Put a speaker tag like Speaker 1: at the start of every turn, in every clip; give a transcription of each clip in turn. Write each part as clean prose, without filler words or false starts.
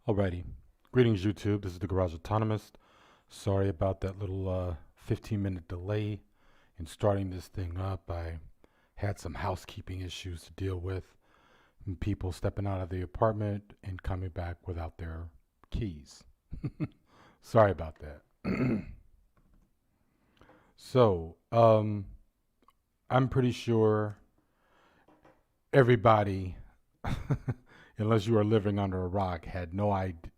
Speaker 1: Alrighty. Greetings, YouTube. This is the Garage Autonomist. Sorry about that little 15-minute delay in starting this thing up. I had some housekeeping issues to deal with, and people stepping out of the apartment and coming back without their keys. Sorry about that. So, I'm pretty sure everybody, unless you are living under a rock, had no idea,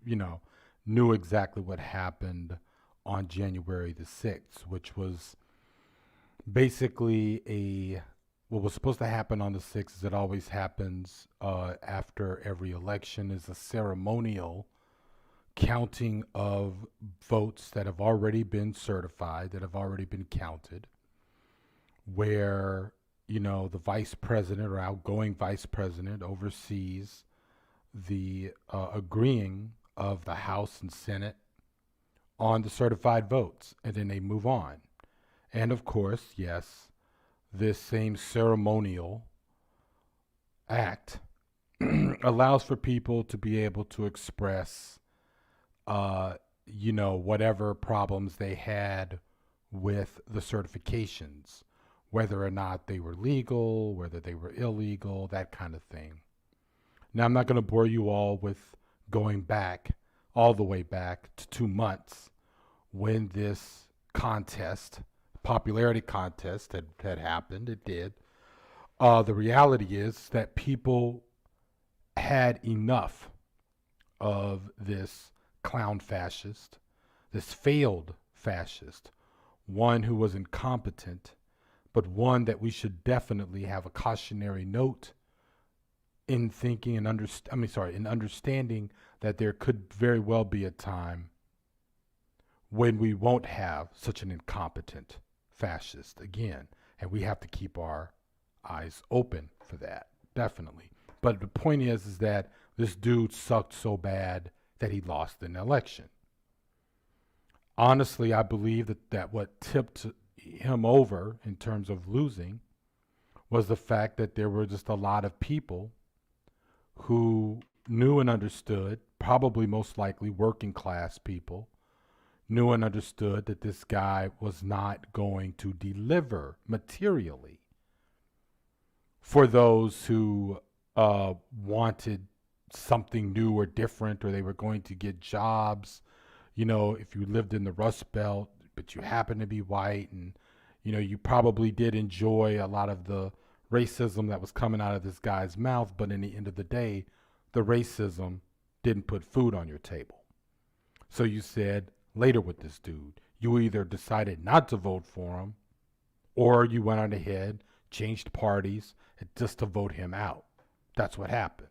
Speaker 1: you know, knew exactly what happened on January the 6th, which was basically what was supposed to happen on the 6th, as it always happens after every election, is a ceremonial counting of votes that have already been certified, that have already been counted, where the vice president or outgoing vice president oversees the agreeing of the House and Senate on the certified votes, and then they move on. And of course, yes, this same ceremonial act allows for people to be able to express, whatever problems they had with the certifications, whether or not they were legal, whether they were illegal, that kind of thing. Now, I'm not going to bore you all with going back, all the way back to 2 months when this contest, popularity contest, had happened. It did. The reality is that people had enough of this clown fascist, this failed fascist, one who was incompetent, but one that we should definitely have a cautionary note in thinking and in understanding that there could very well be a time when we won't have such an incompetent fascist again, and we have to keep our eyes open for that, definitely. But the point is that this dude sucked so bad that he lost an election. Honestly, I believe that what tipped him over in terms of losing was the fact that there were just a lot of people who knew and understood, probably most likely working class people, knew and understood that this guy was not going to deliver materially for those who wanted something new or different, or they were going to get jobs. If you lived in the Rust Belt, but you happen to be white, and you probably did enjoy a lot of the racism that was coming out of this guy's mouth, but in the end of the day, the racism didn't put food on your table. So you said later with this dude, you either decided not to vote for him, or you went on ahead, changed parties, just to vote him out. That's what happened.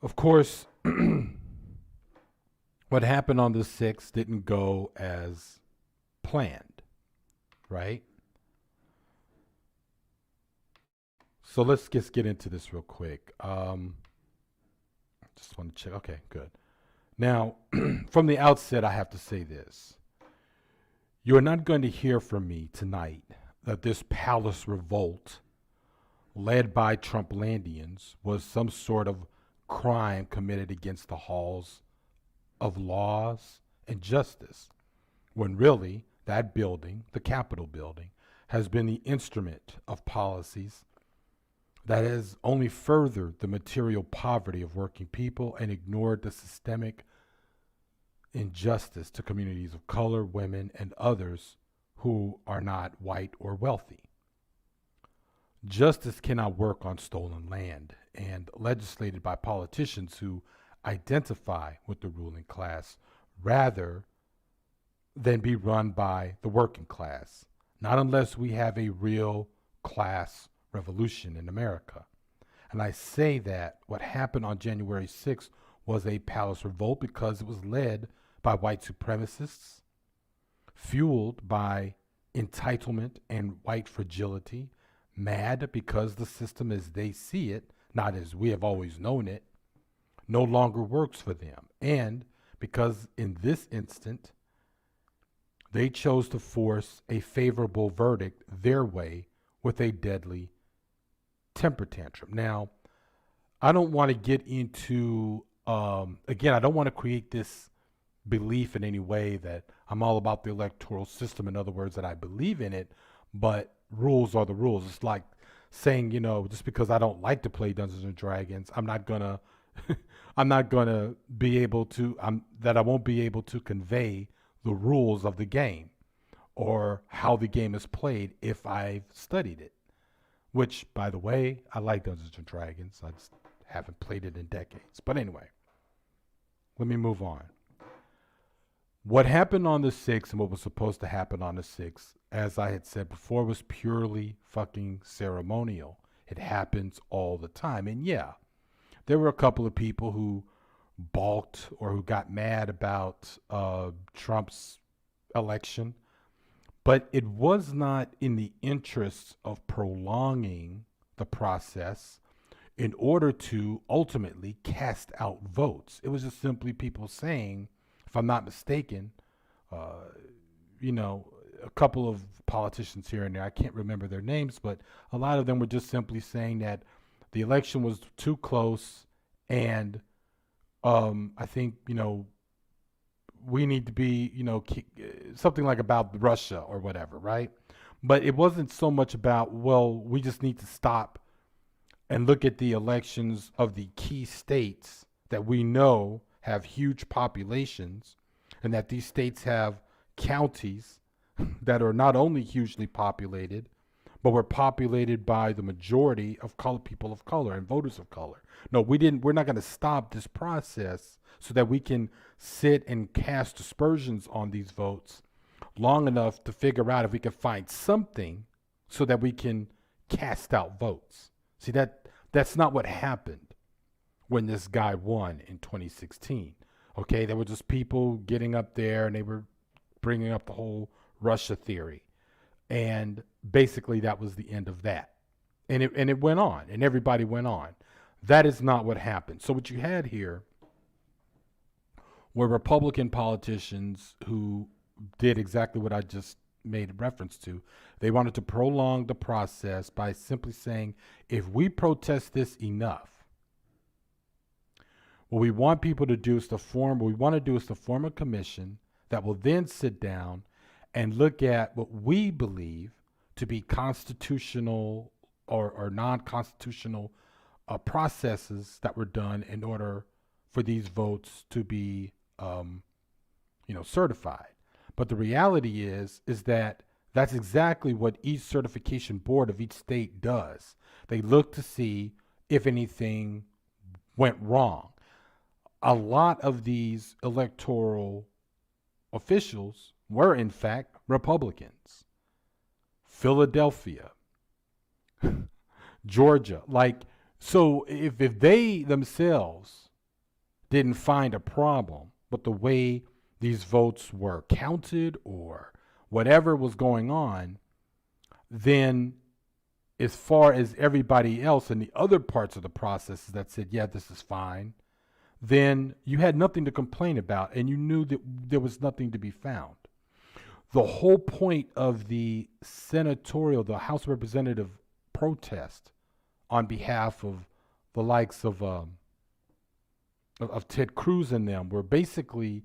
Speaker 1: Of course, what happened on the 6th didn't go as planned, right? So let's just get into this real quick. Just want to check. Okay, good. Now, from the outset, I have to say this. You're not going to hear from me tonight that this palace revolt led by Trumplandians was some sort of crime committed against the halls of laws and justice, when really that building, the Capitol building, has been the instrument of policies that has only furthered the material poverty of working people and ignored the systemic injustice to communities of color, women, and others who are not white or wealthy. Justice cannot work on stolen land and legislated by politicians who identify with the ruling class rather than be run by the working class, not unless we have a real class revolution in America. And I say that what happened on January 6th was a palace revolt because it was led by white supremacists, fueled by entitlement and white fragility, mad because the system as they see it, not as we have always known it, no longer works for them. And because in this instant, they chose to force a favorable verdict their way with a deadly temper tantrum. Now, I don't want to get into again, I don't want to create this belief in any way that I'm all about the electoral system. In other words, that I believe in it, but rules are the rules. It's like saying, just because I don't like to play Dungeons and Dragons, I'm not gonna I'm not gonna be able to I won't be able to convey the rules of the game or how the game is played if I've studied it. Which, by the way, I like Dungeons and Dragons. I just haven't played it in decades. But anyway, let me move on. What happened on the 6th and what was supposed to happen on the 6th, as I had said before, was purely fucking ceremonial. It happens all the time. And yeah, there were a couple of people who balked or who got mad about Trump's election, but it was not in the interests of prolonging the process in order to ultimately cast out votes. It was just simply people saying, if I'm not mistaken, uh, a couple of politicians here and there, I can't remember their names, but a lot of them were just simply saying that the election was too close and I think, we need to be, something like about Russia or whatever, right? But it wasn't so much about, well, we just need to stop and look at the elections of the key states that we know have huge populations and that these states have counties that are not only hugely populated, but were populated by the majority of people of color and voters of color. No, we're not going to stop this process so that we can sit and cast aspersions on these votes long enough to figure out if we can find something so that we can cast out votes. See, that's not what happened when this guy won in 2016. Okay, there were just people getting up there and they were bringing up the whole Russia theory. And basically that was the end of that. And it went on and everybody went on. That is not what happened. So what you had here were Republican politicians who did exactly what I just made reference to. They wanted to prolong the process by simply saying, if we protest this enough, what we want people to do is to form a commission that will then sit down and look at what we believe to be constitutional or non-constitutional processes that were done in order for these votes to be, certified. But the reality is that that's exactly what each certification board of each state does. They look to see if anything went wrong. A lot of these electoral officials were, in fact, Republicans. Philadelphia, Georgia. So if they themselves didn't find a problem with the way these votes were counted or whatever was going on, then as far as everybody else in the other parts of the process that said, yeah, this is fine, then you had nothing to complain about and you knew that there was nothing to be found. The whole point of the the House of Representative protest on behalf of the likes of Ted Cruz and them were basically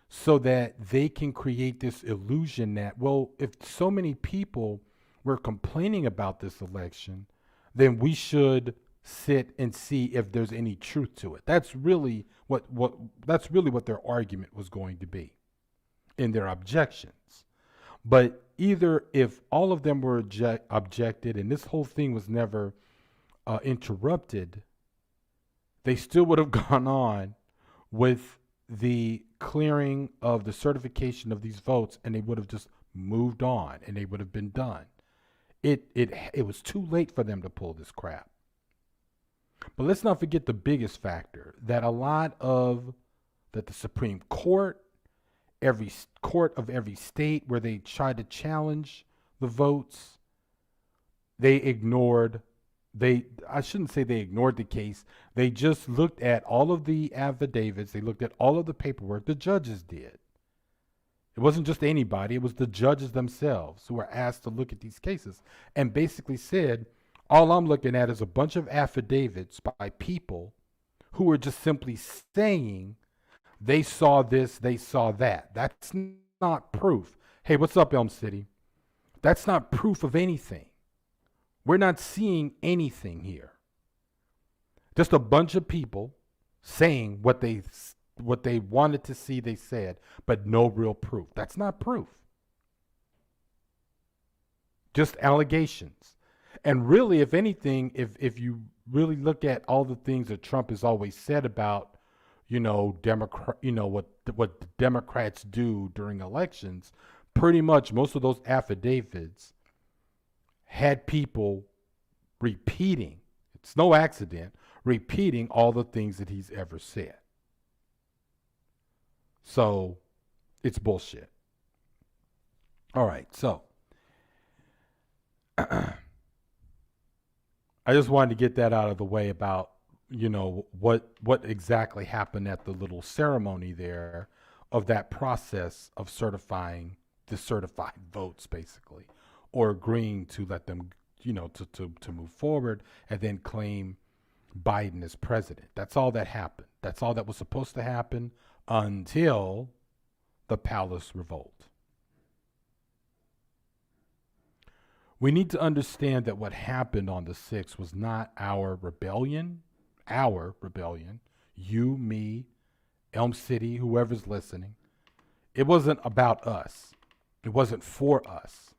Speaker 1: so that they can create this illusion that, well, if so many people were complaining about this election, then we should sit and see if there's any truth to it. That's really what their argument was going to be in their objections. But either if all of them were objected and this whole thing was never interrupted, they still would have gone on with the clearing of the certification of these votes and they would have just moved on and they would have been done. It was too late for them to pull this crap. But let's not forget the biggest factor, that the Supreme Court, every court of every state where they tried to challenge the votes, I shouldn't say they ignored the case. They just looked at all of the affidavits. They looked at all of the paperwork. The judges did. It wasn't just anybody. It was the judges themselves who were asked to look at these cases and basically said, All I'm looking at is a bunch of affidavits by people who are just simply saying they saw this, they saw that. That's not proof. Hey, what's up, Elm City? That's not proof of anything. We're not seeing anything here. Just a bunch of people saying what they wanted to see, they said, but no real proof. That's not proof. Just allegations. And really, if anything, if you really look at all the things that Trump has always said about, what the Democrats do during elections, pretty much most of those affidavits had people repeating. It's no accident, repeating all the things that he's ever said. So it's bullshit. All right, so I just wanted to get that out of the way about, what exactly happened at the little ceremony there of that process of certifying the certified votes, basically, or agreeing to let them, to move forward and then claim Biden as president. That's all that happened. That's all that was supposed to happen until the Palace Revolt. We need to understand that what happened on the 6th was not our rebellion, you, me, Elm City, whoever's listening. It wasn't about us. It wasn't for us.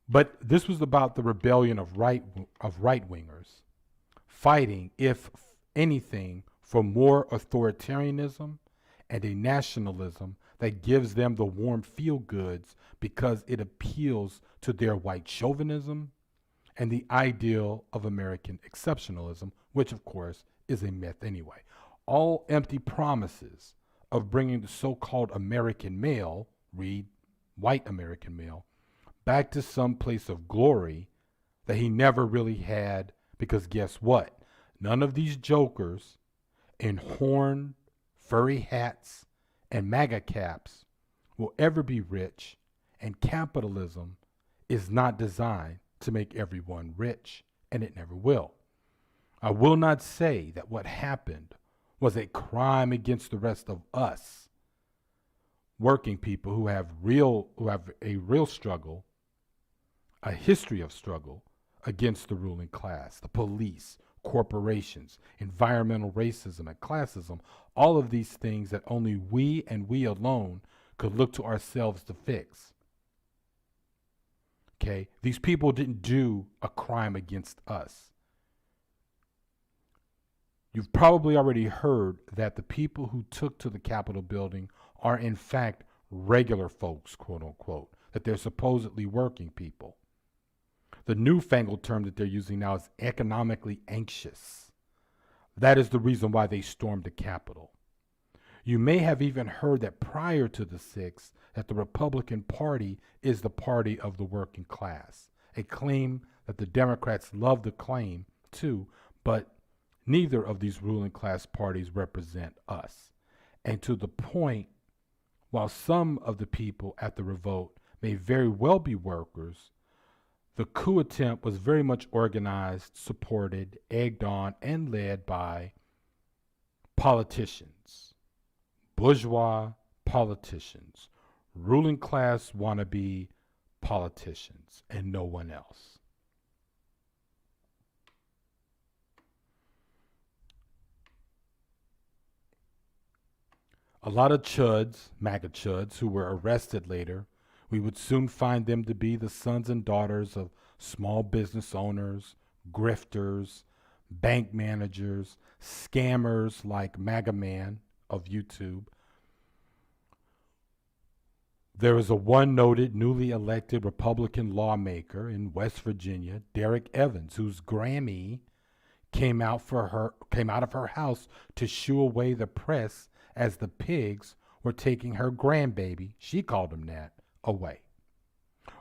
Speaker 1: But this was about the rebellion of right-wingers fighting, if anything, for more authoritarianism and a nationalism that gives them the warm feel-goods because it appeals to their white chauvinism and the ideal of American exceptionalism, which, of course, is a myth anyway. All empty promises of bringing the so-called American male, read white American male, back to some place of glory that he never really had, because guess what? None of these jokers in horn, furry hats, and MAGA caps will ever be rich, and capitalism is not designed to make everyone rich, and it never will. I will not say that what happened was a crime against the rest of us, working people who have a real struggle, a history of struggle against the ruling class, the police, corporations, environmental racism and classism, all of these things that only we and we alone could look to ourselves to fix. Okay? These people didn't do a crime against us. You've probably already heard that the people who took to the Capitol building are in fact regular folks, quote unquote, that they're supposedly working people. The newfangled term that they're using now is economically anxious. That is the reason why they stormed the Capitol. You may have even heard that prior to the 6th, that the Republican Party is the party of the working class, a claim that the Democrats love to claim too, but neither of these ruling class parties represent us. And to the point, while some of the people at the revolt may very well be workers, the coup attempt was very much organized, supported, egged on, and led by politicians, bourgeois politicians, ruling class wannabe politicians, and no one else. A lot of chuds, MAGA chuds, who were arrested later, we would soon find them to be the sons and daughters of small business owners, grifters, bank managers, scammers like MAGA Man of YouTube. There is a one noted newly elected Republican lawmaker in West Virginia, Derek Evans, whose Grammy came out of her house to shoo away the press as the pigs were taking her grandbaby, she called him that, away.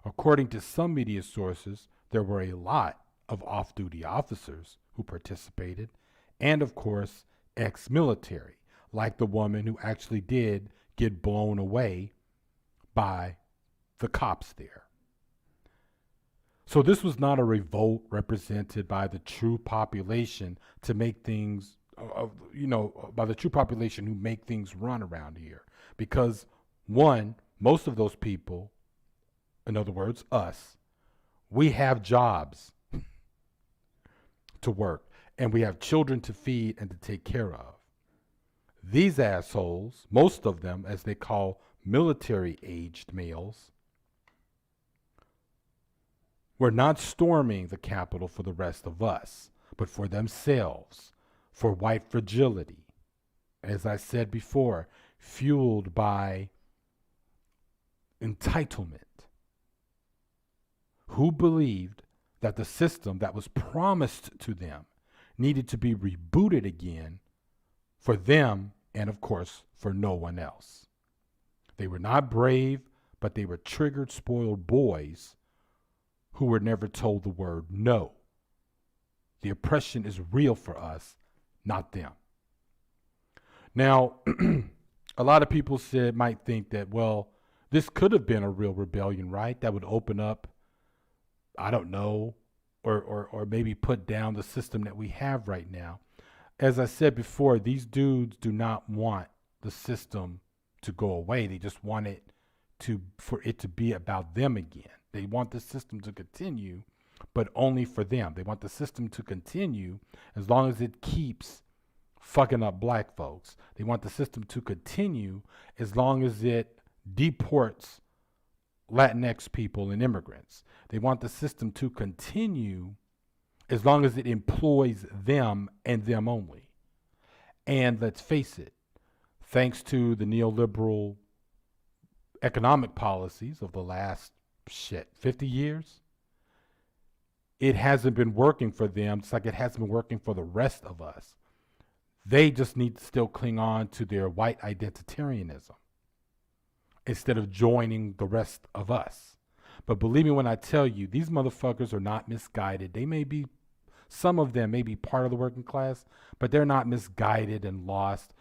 Speaker 1: According to some media sources, there were a lot of off-duty officers who participated, and of course, ex-military, like the woman who actually did get blown away by the cops there. So this was not a revolt represented by the true population to make things, by the true population who make things run around here. Because one, most of those people, in other words, us, we have jobs to work and we have children to feed and to take care of. These assholes, most of them, as they call military aged males, were not storming the Capitol for the rest of us, but for themselves, for white fragility. As I said before, fueled by entitlement. Who believed that the system that was promised to them needed to be rebooted again for them and, of course, for no one else. They were not brave, but they were triggered, spoiled boys who were never told the word no. The oppression is real for us, not them. Now, a lot of people might think that, well, this could have been a real rebellion, right? That would open up, I don't know, or maybe put down the system that we have right now. As I said before, these dudes do not want the system to go away. They just want it for it to be about them again. They want the system to continue, but only for them. They want the system to continue as long as it keeps fucking up black folks. They want the system to continue as long as it deports Latinx people and immigrants. They want the system to continue as long as it employs them and them only. And let's face it, thanks to the neoliberal economic policies of the last 50 years, it hasn't been working for them. It's like it hasn't been working for the rest of us. They just need to still cling on to their white identitarianism instead of joining the rest of us. But believe me when I tell you, these motherfuckers are not misguided. They may be, some of them may be part of the working class, but they're not misguided and lost.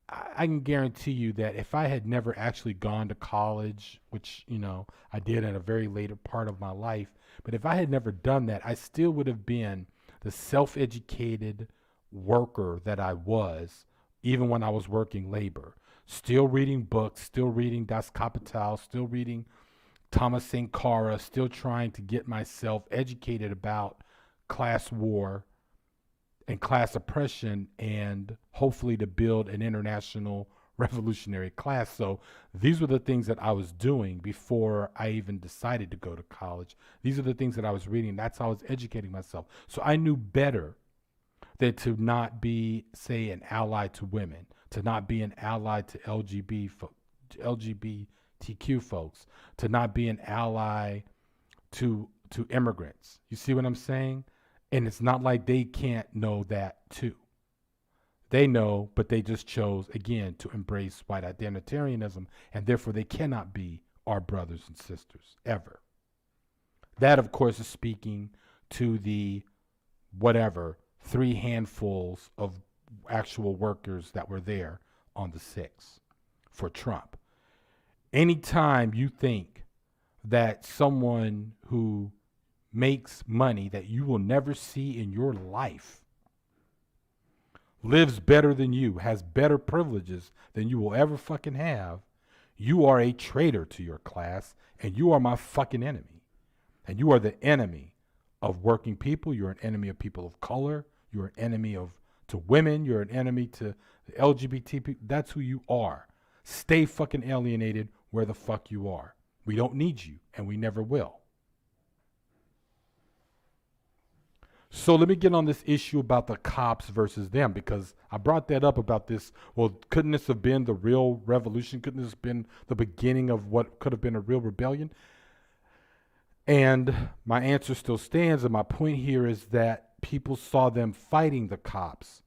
Speaker 1: I can guarantee you that if I had never actually gone to college, which, I did at a very later part of my life, but if I had never done that, I still would have been the self-educated worker that I was, even when I was working labor. Still reading books, still reading Das Kapital, still reading Thomas Sankara, still trying to get myself educated about class war and class oppression, and hopefully to build an international revolutionary class. So these were the things that I was doing before I even decided to go to college. These are the things that I was reading. That's how I was educating myself. So I knew better than to not be, say, an ally to women, to not be an ally to LGBTQ folks, to not be an ally to immigrants. You see what I'm saying? And it's not like they can't know that too. They know, but they just chose, again, to embrace white identitarianism, and therefore they cannot be our brothers and sisters, ever. That, of course, is speaking to the, 3 handfuls of actual workers that were there on the 6th for Trump. Anytime you think that someone who makes money that you will never see in your life, lives better than you, has better privileges than you will ever fucking have, you are a traitor to your class, and you are my fucking enemy. And you are the enemy of working people. You're an enemy of people of color. You're an enemy to women. You're an enemy to the LGBT people. That's who you are. Stay fucking alienated where the fuck you are. We don't need you, and we never will. So let me get on this issue about the cops versus them, because I brought that up about this. Well, couldn't this have been the real revolution? Couldn't this have been the beginning of what could have been a real rebellion? And my answer still stands. And my point here is that people saw them fighting the cops.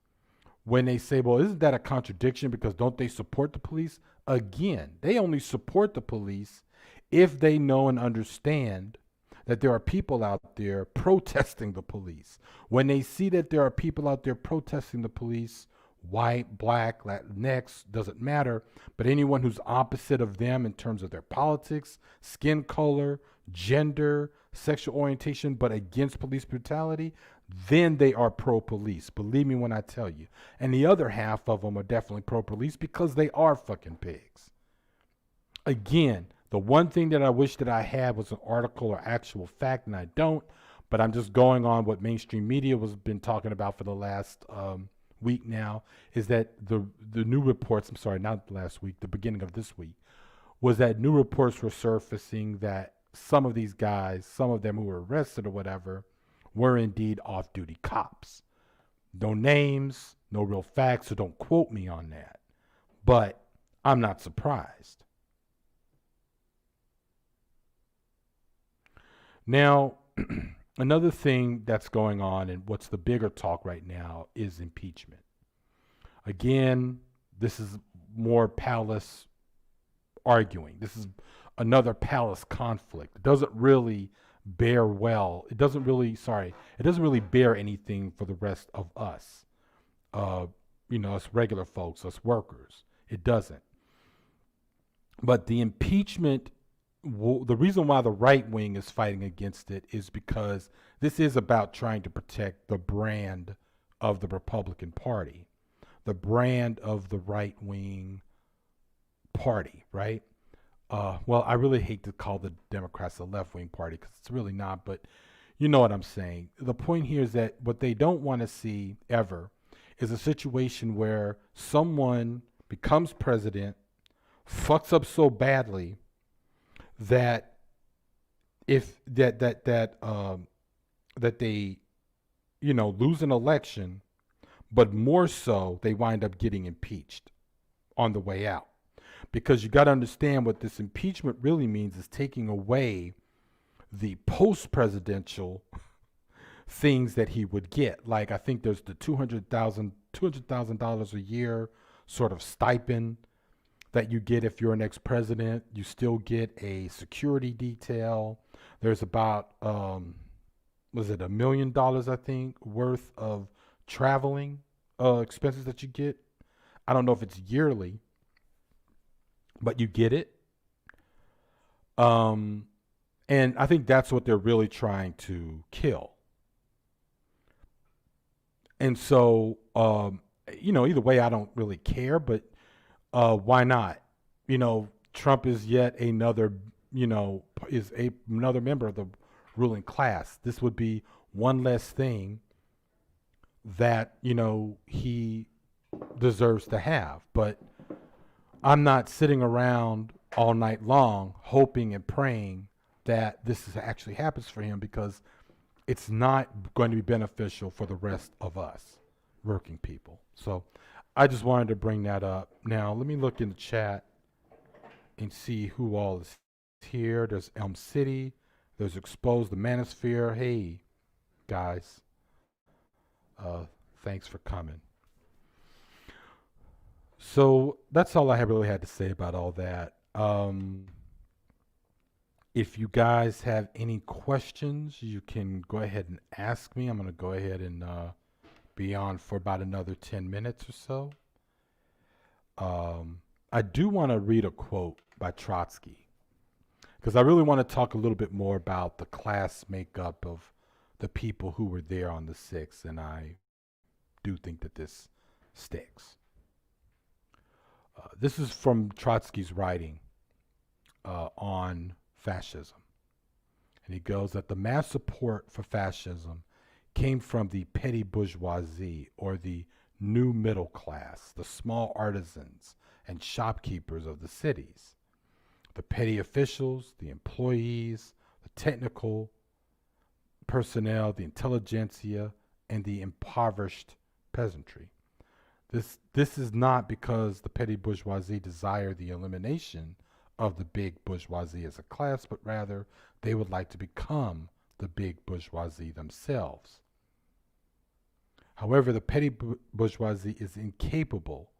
Speaker 1: When they say, well, isn't that a contradiction because don't they support the police? Again, they only support the police if they know and understand that there are people out there protesting the police. When they see that there are people out there protesting the police, white, black, Latinx, doesn't matter, but anyone who's opposite of them in terms of their politics, skin color, gender, sexual orientation, but against police brutality, then they are pro-police. Believe me when I tell you. And the other half of them are definitely pro-police because they are fucking pigs. Again, the one thing that I wish that I had was an article or actual fact, and I don't, but I'm just going on what mainstream media was been talking about for the last week now, is that the new reports, I'm sorry, not last week, the beginning of this week, was that new reports were surfacing that some of these guys, some of them who were arrested or whatever, were indeed off-duty cops. No names, no real facts, so don't quote me on that. But I'm not surprised. Now, another thing that's going on, and what's the bigger talk right now, is impeachment. Again, this is more palace arguing. This is another palace conflict. It doesn't really bear well. It doesn't really bear anything for the rest of us. Us regular folks, us workers. It doesn't. But the impeachment, the reason why the right wing is fighting against it is because this is about trying to protect the brand of the Republican Party, the brand of the right wing party, right? Well, I really hate to call the Democrats a left wing party because it's really not, but you know what I'm saying. The point here is that what they don't want to see ever is a situation where someone becomes president, fucks up so badly that that they lose an election, but more so they wind up getting impeached on the way out. Because you got to understand what this impeachment really means is taking away the post-presidential things that he would get. Like, I think there's the $200,000 a year sort of stipend that you get if you're an ex-president. You still get a security detail. There's about, was it $1 million, I think, worth of traveling expenses that you get. I don't know if it's yearly, but you get it. And I think that's what they're really trying to kill. And so, either way, I don't really care, but why not? Trump is yet another, another member of the ruling class. This would be one less thing that, he deserves to have. But I'm not sitting around all night long hoping and praying that this actually happens for him, because it's not going to be beneficial for the rest of us working people. So I just wanted to bring that up. Now, let me look in the chat and see who all is here. There's Elm City. There's Exposed the Manosphere. Hey, guys. Thanks for coming. So that's all I really had to say about all that. If you guys have any questions, you can go ahead and ask me. I'm going to go ahead and be on for about another 10 minutes or so. I do want to read a quote by Trotsky, because I really want to talk a little bit more about the class makeup of the people who were there on the 6th, and I do think that this sticks. This is from Trotsky's writing on fascism. And he goes that the mass support for fascism came from the petty bourgeoisie, or the new middle class, the small artisans and shopkeepers of the cities, the petty officials, the employees, the technical personnel, the intelligentsia, and the impoverished peasantry. This is not because the petty bourgeoisie desire the elimination of the big bourgeoisie as a class, but rather they would like to become the big bourgeoisie themselves. However, the petty bourgeoisie is incapable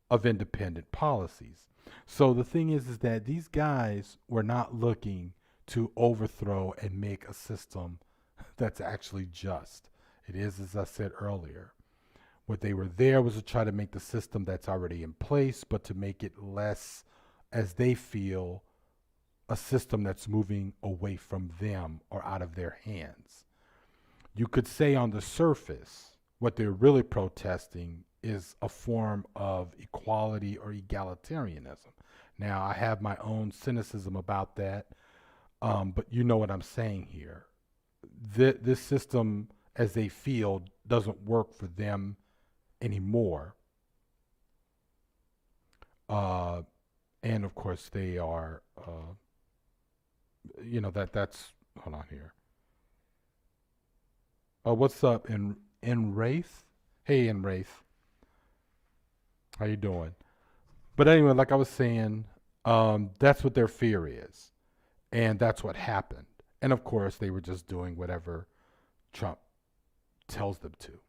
Speaker 1: of independent policies. So the thing is that these guys were not looking to overthrow and make a system that's actually just. It is, as I said earlier, What they were there was to try to make the system that's already in place, but to make it less, as they feel, a system that's moving away from them or out of their hands. You could say on the surface, what they're really protesting is a form of equality or egalitarianism. Now, I have my own cynicism about that, but you know what I'm saying here. This system, as they feel, doesn't work for them anymore. Uh, and of course, they are, that's, hold on here. What's up, in Wraith? Hey, in Wraith. How you doing? But anyway, like I was saying, that's what their fear is. And that's what happened. And of course, they were just doing whatever Trump tells them to.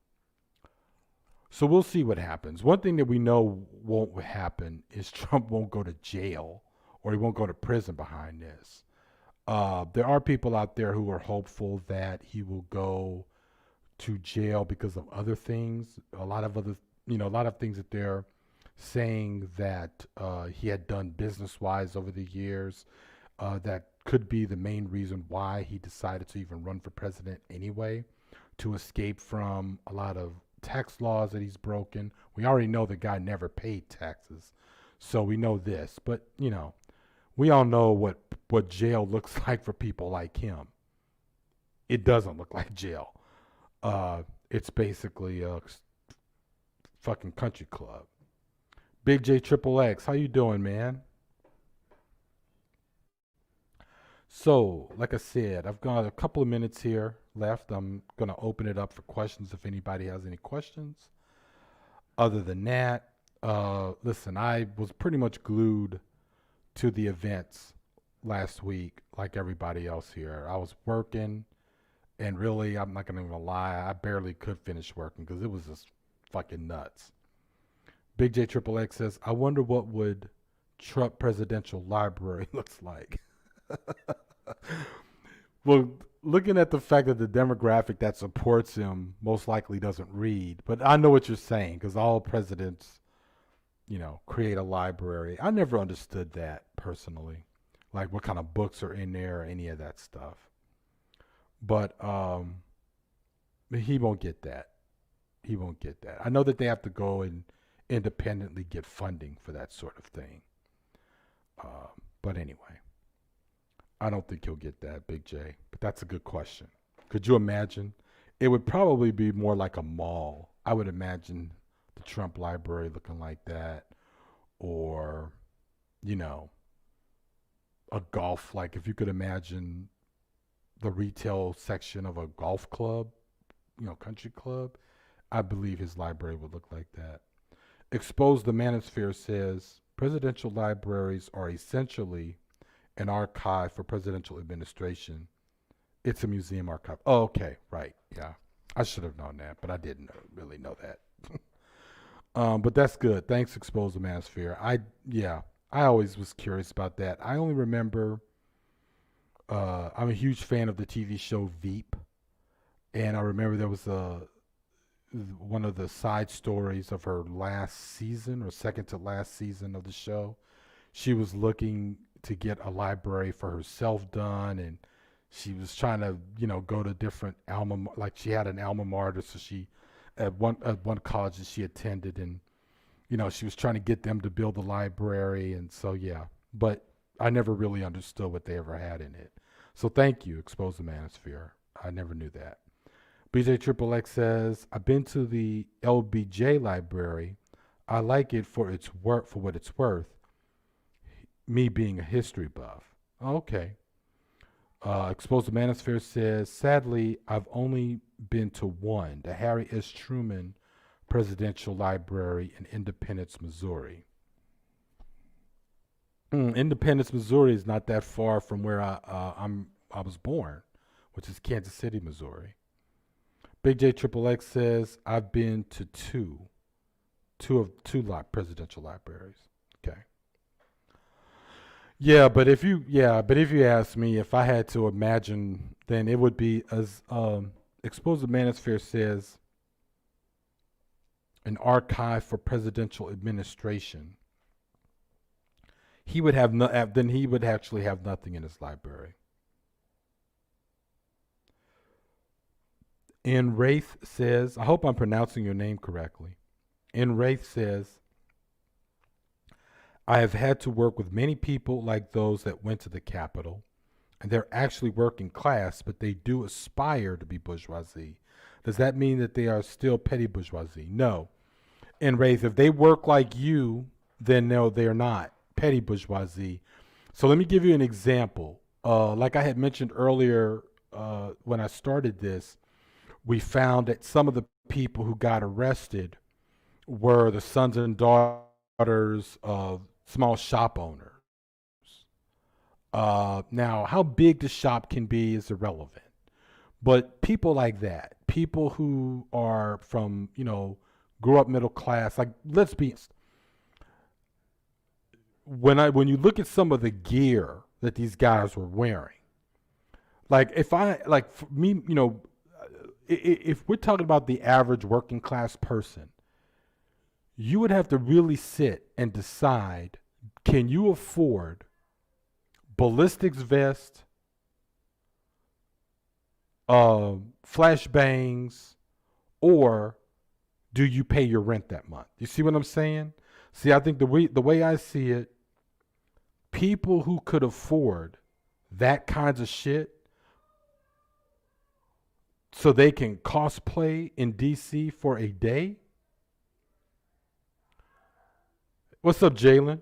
Speaker 1: So we'll see what happens. One thing that we know won't happen is Trump won't go to jail or he won't go to prison behind this. There are people out there who are hopeful that he will go to jail because of other things. A lot of things that they're saying that he had done business-wise over the years that could be the main reason why he decided to even run for president anyway, to escape from a lot of tax laws that he's broken. We already know the guy never paid taxes, so we know this. But, we all know what jail looks like for people like him. It doesn't look like jail. It's basically a fucking country club. Big J Triple X, how you doing, man? So, like I said, I've got a couple of minutes here left. I'm going to open it up for questions if anybody has any questions. Other than that, listen, I was pretty much glued to the events last week, like everybody else here. I was working, and really, I'm not going to even lie, I barely could finish working because it was just fucking nuts. Big J Triple X says, I wonder what would Trump presidential library looks like. Well, looking at the fact that the demographic that supports him most likely doesn't read, but I know what you're saying because all presidents, create a library. I never understood that personally, like what kind of books are in there or any of that stuff. But he won't get that. He won't get that. I know that they have to go and independently get funding for that sort of thing. But anyway, I don't think he'll get that, Big J. But that's a good question. Could you imagine? It would probably be more like a mall. I would imagine the Trump library looking like that. Or, a golf, like if you could imagine the retail section of a golf club, country club, I believe his library would look like that. Expose the Manosphere says presidential libraries are essentially an archive for presidential administration. It's a museum archive. Oh, okay, right, yeah. I should have known that, but I didn't really know that. But that's good. Thanks, Expose the Manosphere. I always was curious about that. I only remember, I'm a huge fan of the TV show Veep, and I remember there was one of the side stories of her last season or second to last season of the show. She was looking to get a library for herself done, and she was trying to go to different like she had an alma mater, so she at one college that she attended, and she was trying to get them to build a library, and so yeah, but I never really understood what they ever had in it. So thank you, Expose the Manosphere. I never knew that. BJ Triple X says, I've been to the LBJ library. I like it for what it's worth. Me being a history buff. Okay. Exposed to Manosphere says, sadly, I've only been to one, the Harry S. Truman Presidential Library in Independence, Missouri. Independence, Missouri is not that far from where I was born, which is Kansas City, Missouri. Big J Triple X says, I've been to two presidential libraries. Okay. But if you ask me, if I had to imagine, then it would be as Exposed Manosphere says, an archive for presidential administration, he would have then he would actually have nothing in his library. And Wraith says, I hope I'm pronouncing your name correctly. And Wraith says, I have had to work with many people like those that went to the Capitol, and they're actually working class, but they do aspire to be bourgeoisie. Does that mean that they are still petty bourgeoisie? No. And Wraith, if they work like you, then no, they're not petty bourgeoisie. So let me give you an example. Like I had mentioned earlier when I started this, we found that some of the people who got arrested were the sons and daughters of small shop owners. Now, how big the shop can be is irrelevant. But people like that, people who are from, grew up middle class, like, let's be honest. When you look at some of the gear that these guys were wearing, like for me, if we're talking about the average working class person, you would have to really sit and decide, can you afford ballistics vest, flashbangs, or do you pay your rent that month? You see what I'm saying? See, I think the way I see it, people who could afford that kinds of shit so they can cosplay in DC for a day. What's up, Jalen?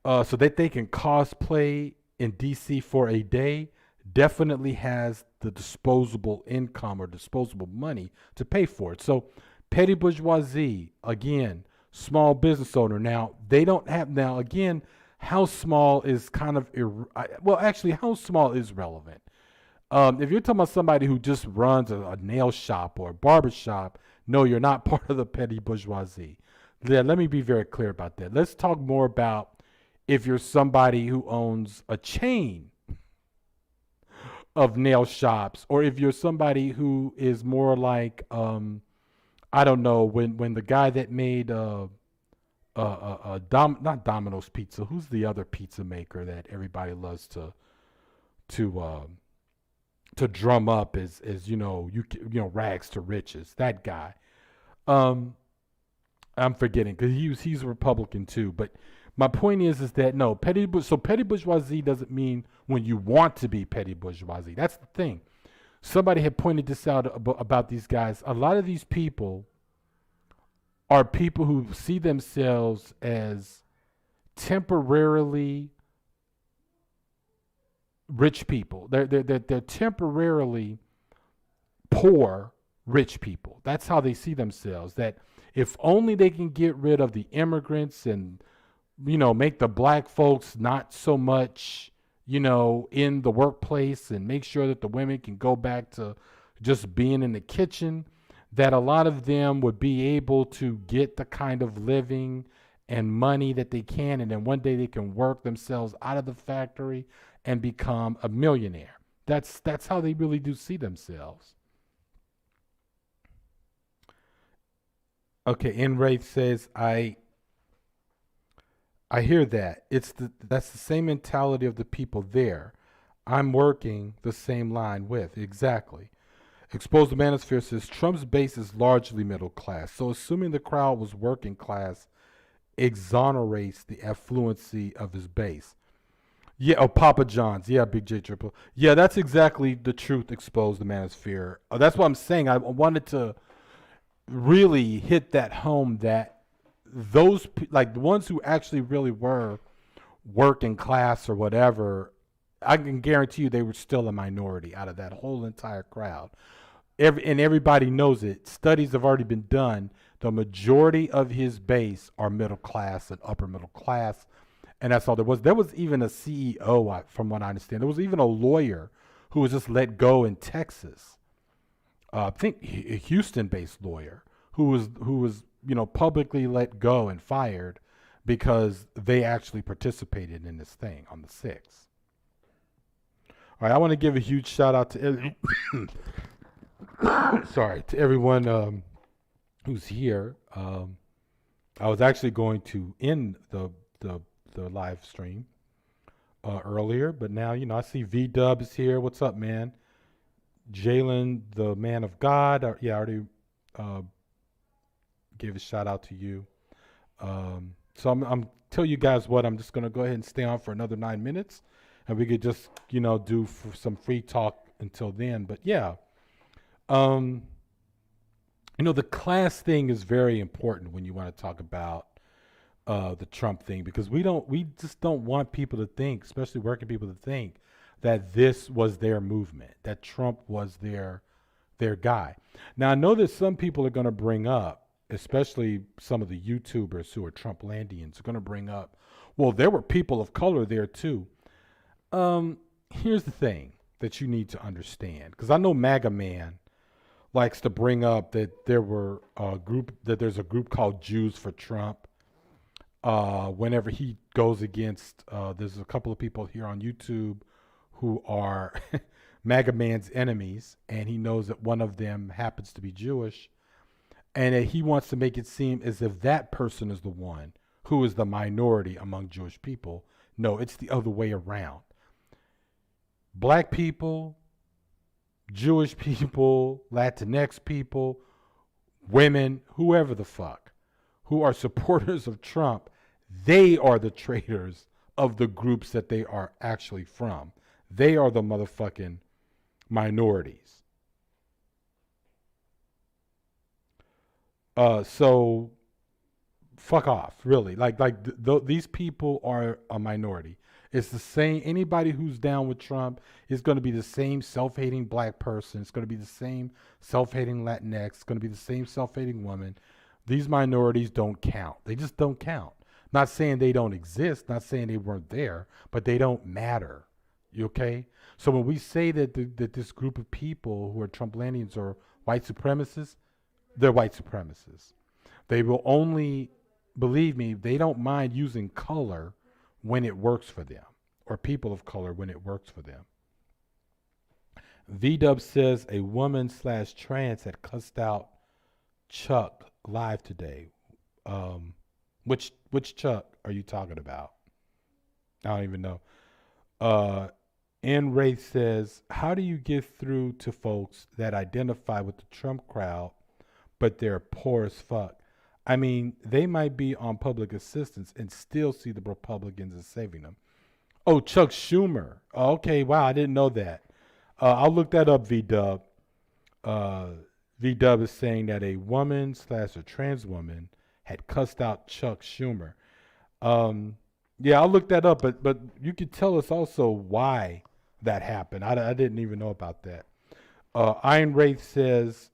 Speaker 1: So that they can cosplay in DC for a day, definitely has the disposable income or disposable money to pay for it. So petty bourgeoisie, again, small business owner. Now, they don't have, now again, how small is kind of, how small is relevant. If you're talking about somebody who just runs a nail shop or a barber shop, no, you're not part of the petty bourgeoisie. Let me be very clear about that. Let's talk more about if you're somebody who owns a chain of nail shops, or if you're somebody who is more like, I don't know, when the guy that made not Domino's Pizza, who's the other pizza maker that everybody loves to drum up as rags to riches, that guy. I'm forgetting because he's a Republican too. But my point is that no, petty bourgeoisie doesn't mean when you want to be petty bourgeoisie. That's the thing. Somebody had pointed this out about these guys. A lot of these people are people who see themselves as temporarily rich people. They're temporarily poor rich people. That's how they see themselves. That if only they can get rid of the immigrants and make the black folks not so much in the workplace, and make sure that the women can go back to just being in the kitchen, that a lot of them would be able to get the kind of living and money that they can, and then one day they can work themselves out of the factory and become a millionaire. That's how they really do see themselves. Okay, Enraith says, I hear that. That's the same mentality of the people there. I'm working the same line with. Exactly. Exposed Manosphere says Trump's base is largely middle class. So assuming the crowd was working class exonerates the affluency of his base. Yeah, Papa John's. Yeah, Big J Triple. Yeah, that's exactly the truth, Exposed the Manosphere. That's what I'm saying. I wanted to really hit that home, that those, like the ones who actually really were working class or whatever, I can guarantee you they were still a minority out of that whole entire crowd. And everybody knows it. Studies have already been done. The majority of his base are middle class and upper middle class. And that's all there was. There was even a CEO, from what I understand. There was even a lawyer who was just let go in Texas. I think a Houston-based lawyer who was publicly let go and fired because they actually participated in this thing on the 6th. All right, I want to give a huge shout out to to everyone who's here. I was actually going to end the the live stream earlier, but now I see V Dub is here. What's up, man? Jalen, the man of God. Yeah, I already uh, gave a shout out to you. So I'm tell you guys what. I'm just gonna go ahead and stay on for another 9 minutes, and we could just do some free talk until then. But yeah, um, the class thing is very important when you want to talk about the Trump thing, because we just don't want people to think, especially working people, to think that this was their movement, that Trump was their guy. Now I know that some people are going to bring up, especially some of the YouTubers who are Trumplandians, are going to bring up, well, there were people of color there too. Here's the thing that you need to understand, because I know MAGA Man likes to bring up that there's a group called Jews for Trump. Whenever he goes against, there's a couple of people here on YouTube who are MAGA Man's enemies, and he knows that one of them happens to be Jewish, and that he wants to make it seem as if that person is the one who is the minority among Jewish people. No, it's the other way around. Black people, Jewish people, Latinx people, women, whoever the fuck, who are supporters of Trump, they are the traitors of the groups that they are actually from. They are the motherfucking minorities. So fuck off, really. These people are a minority. It's the same. Anybody who's down with Trump is going to be the same self-hating black person. It's going to be the same self-hating Latinx. It's going to be the same self-hating woman. These minorities don't count. They just don't count. Not saying they don't exist. Not saying they weren't there, but they don't matter. You okay? So when we say that this group of people who are Trumplandians are white supremacists, they're white supremacists. They will only, believe me, they don't mind using color when it works for them, or people of color when it works for them. V-Dub says a woman / trans had cussed out Chuck live today. Which Chuck are you talking about? I don't even know. N. Wraith says, how do you get through to folks that identify with the Trump crowd, but they're poor as fuck? I mean, they might be on public assistance and still see the Republicans as saving them. Oh, Chuck Schumer. Oh, okay, wow, I didn't know that. I'll look that up, V-Dub. V-Dub is saying that a woman / a trans woman had cussed out Chuck Schumer. Yeah, I'll look that up, but you could tell us also why that happened. I didn't even know about that. Iron Wraith says,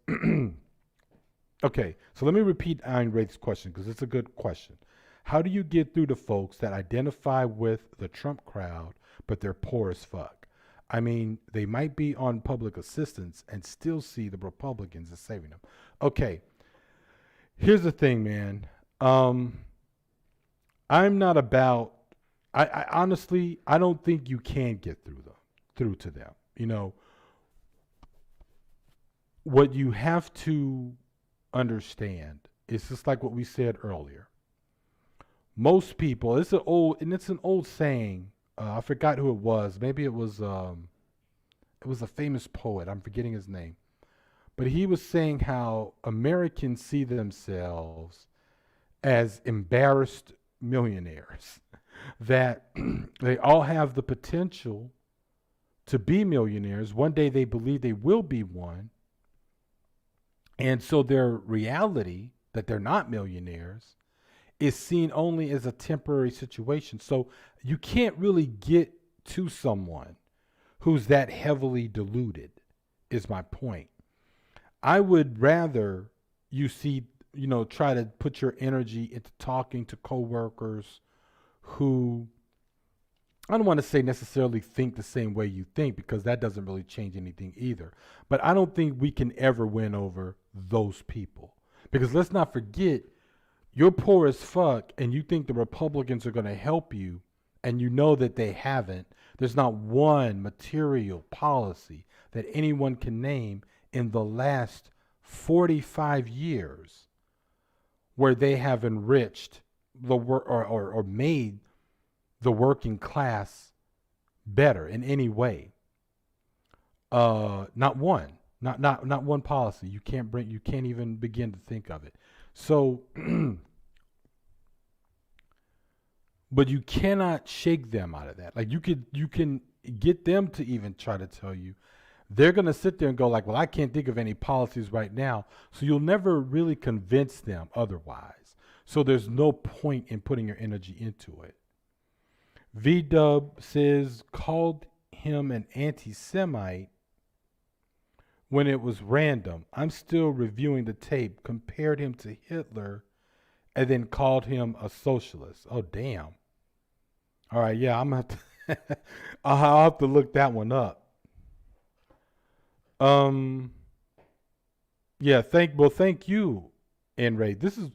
Speaker 1: okay, so let me repeat Iron Wraith's question because it's a good question. How do you get through to folks that identify with the Trump crowd, but they're poor as fuck? I mean, they might be on public assistance and still see the Republicans as saving them. Okay, here's the thing, man. I'm not about. I honestly, I don't think you can get through to them. What you have to understand is just like what we said earlier. Most people, it's an old saying. I forgot who it was. Maybe it was a famous poet. I'm forgetting his name. But he was saying how Americans see themselves as embarrassed millionaires, that they all have the potential to be millionaires. One day they believe they will be one. And so their reality that they're not millionaires is seen only as a temporary situation. So you can't really get to someone who's that heavily deluded, is my point. I would rather you try to put your energy into talking to coworkers who, I don't want to say necessarily think the same way you think, because that doesn't really change anything either. But I don't think we can ever win over those people. Because let's not forget, you're poor as fuck and you think the Republicans are going to help you, and you know that they haven't. There's not one material policy that anyone can name in the last 45 years where they have enriched the or made the working class better in any way. Not one. Not one policy. You can't even begin to think of it. So but you cannot shake them out of that. Like you can get them to even try to tell you. They're going to sit there and go like, well, I can't think of any policies right now. So you'll never really convince them otherwise. So there's no point in putting your energy into it. V-Dub says, called him an anti-Semite when it was random. I'm still reviewing the tape, compared him to Hitler, and then called him a socialist. Oh, damn. All right, yeah, I'm going to have to, I'll have to look that one up. Yeah, thank you, N-Ray. This is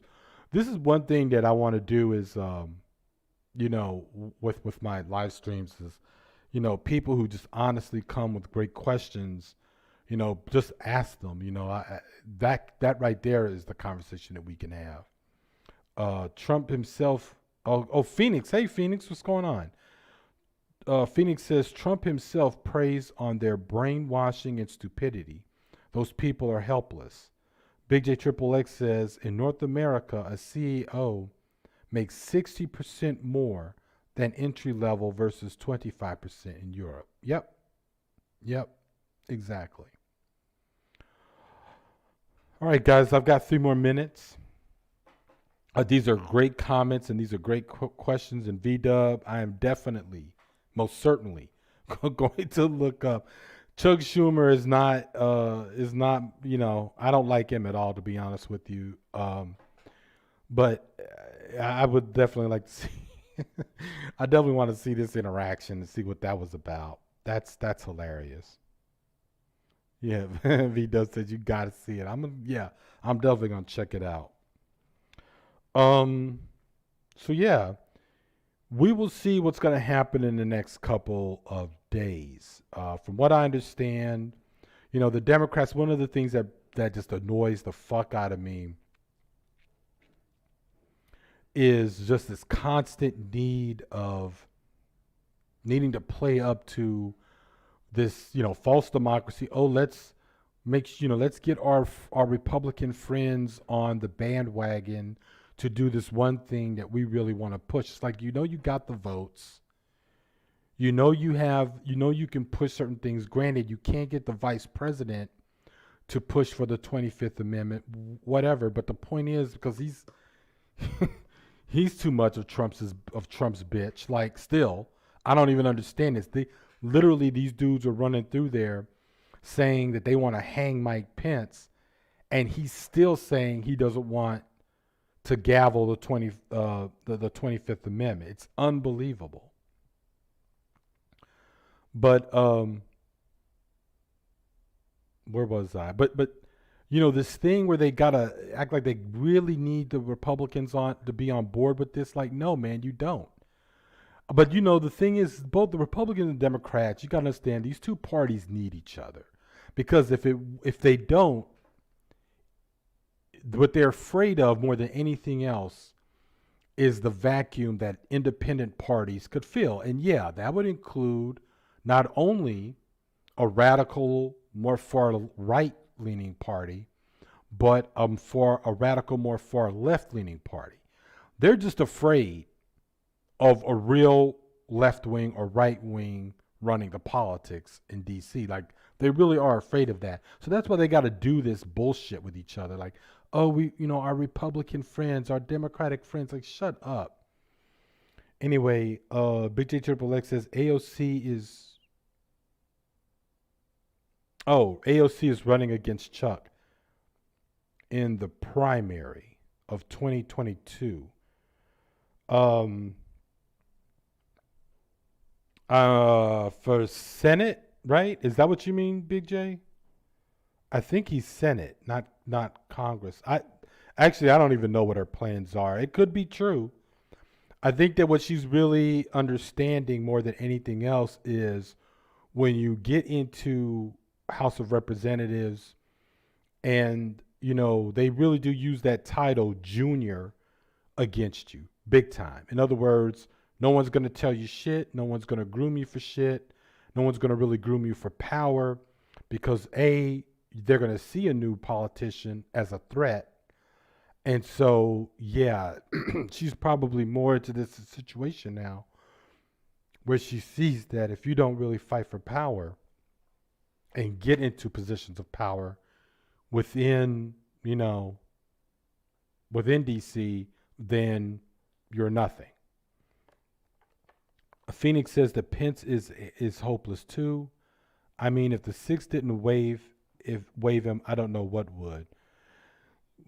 Speaker 1: one thing that I want to do is with my live streams is, people who just honestly come with great questions, just ask them, that right there is the conversation that we can have. Trump himself, Phoenix. Hey Phoenix, what's going on? Phoenix says Trump himself preys on their brainwashing and stupidity. Those people are helpless. Big J Triple X says in North America, a CEO makes 60% more than entry level versus 25% in Europe. Yep, exactly. All right, guys, I've got 3 more minutes. These are great comments and these are great questions. And V-Dub, I am definitely, most certainly, going to look up. Chuck Schumer is not, I don't like him at all, to be honest with you. But I would definitely like to see, I definitely want to see this interaction and see what that was about. That's hilarious. Yeah, V does said you got to see it. I'm definitely gonna check it out. So yeah, we will see what's going to happen in the next couple of days. From what I understand, the Democrats, one of the things that just annoys the fuck out of me is just this constant need of needing to play up to this, false democracy. Oh, let's get our Republican friends on the bandwagon to do this one thing that we really want to push. It's like, you got the votes. You can push certain things. Granted, you can't get the vice president to push for the 25th Amendment, whatever. But the point is, because he's he's too much of Trump's bitch. Like, still, I don't even understand this. Literally, these dudes are running through there saying that they want to hang Mike Pence, and he's still saying he doesn't want to gavel the 25th Amendment. It's unbelievable. But where was I? But this thing where they gotta act like they really need the Republicans to be on board with this. Like, no, man, you don't. But the thing is, both the Republicans and Democrats, you gotta understand, these two parties need each other, because if they don't, what they're afraid of more than anything else is the vacuum that independent parties could fill. And yeah, that would include not only a radical, more far right-leaning party, but for a radical, more far left-leaning party. They're just afraid of a real left-wing or right-wing running the politics in D.C. Like, they really are afraid of that. So that's why they got to do this bullshit with each other. Like, oh, our Republican friends, our Democratic friends, like, shut up. Anyway, Big J Triple X says AOC is running against Chuck in the primary of 2022. For Senate, right? Is that what you mean, Big J? I think he's Senate, not Congress. I don't even know what her plans are. It could be true. I think that what she's really understanding more than anything else is when you get into House of Representatives and they really do use that title junior against you big time. In other words, no one's going to tell you shit. No one's going to groom you for shit. No one's going to really groom you for power because they're going to see a new politician as a threat. And so, yeah, she's probably more into this situation now where she sees that if you don't really fight for power and get into positions of power within, within DC, then you're nothing. Phoenix says that Pence is hopeless too. I mean, if the six didn't wave him, I don't know what would.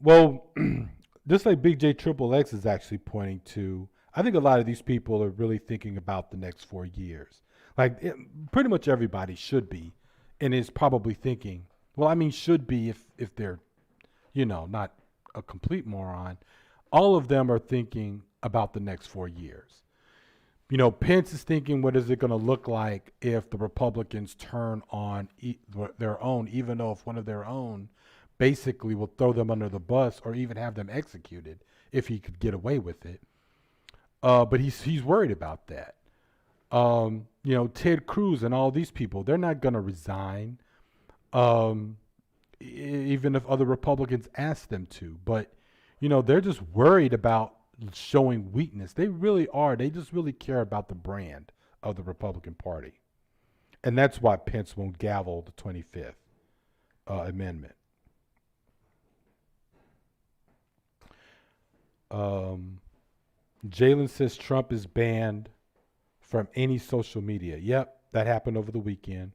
Speaker 1: Well, just like Big J Triple X is actually pointing to, I think a lot of these people are really thinking about the next 4 years. Pretty much everybody should be, and is probably thinking. Well, I mean, should be if they're, not a complete moron. All of them are thinking about the next 4 years. Pence is thinking, what is it going to look like if the Republicans turn on their own, even though if one of their own basically will throw them under the bus or even have them executed if he could get away with it. But he's worried about that. Ted Cruz and all these people, they're not going to resign, even if other Republicans ask them to. But, they're just worried about showing weakness. They really are. They just really care about the brand of the Republican Party. And that's why Pence won't gavel the 25th amendment. Jalen says Trump is banned from any social media. Yep, that happened over the weekend.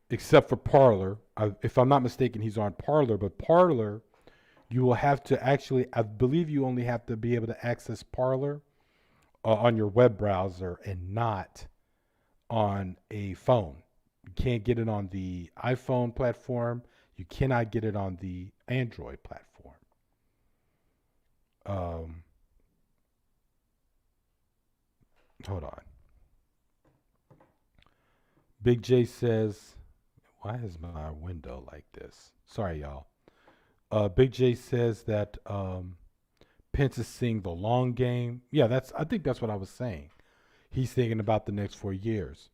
Speaker 1: Except for Parler. If I'm not mistaken, he's on Parler. But Parler, you will have to actually, I believe you only have to be able to access Parler on your web browser and not on a phone. You can't get it on the iPhone platform. You cannot get it on the Android platform. Hold on. Big J says, why is my window like this? Sorry, y'all. Big J says that Pence is seeing the long game. Yeah, I think that's what I was saying. He's thinking about the next 4 years.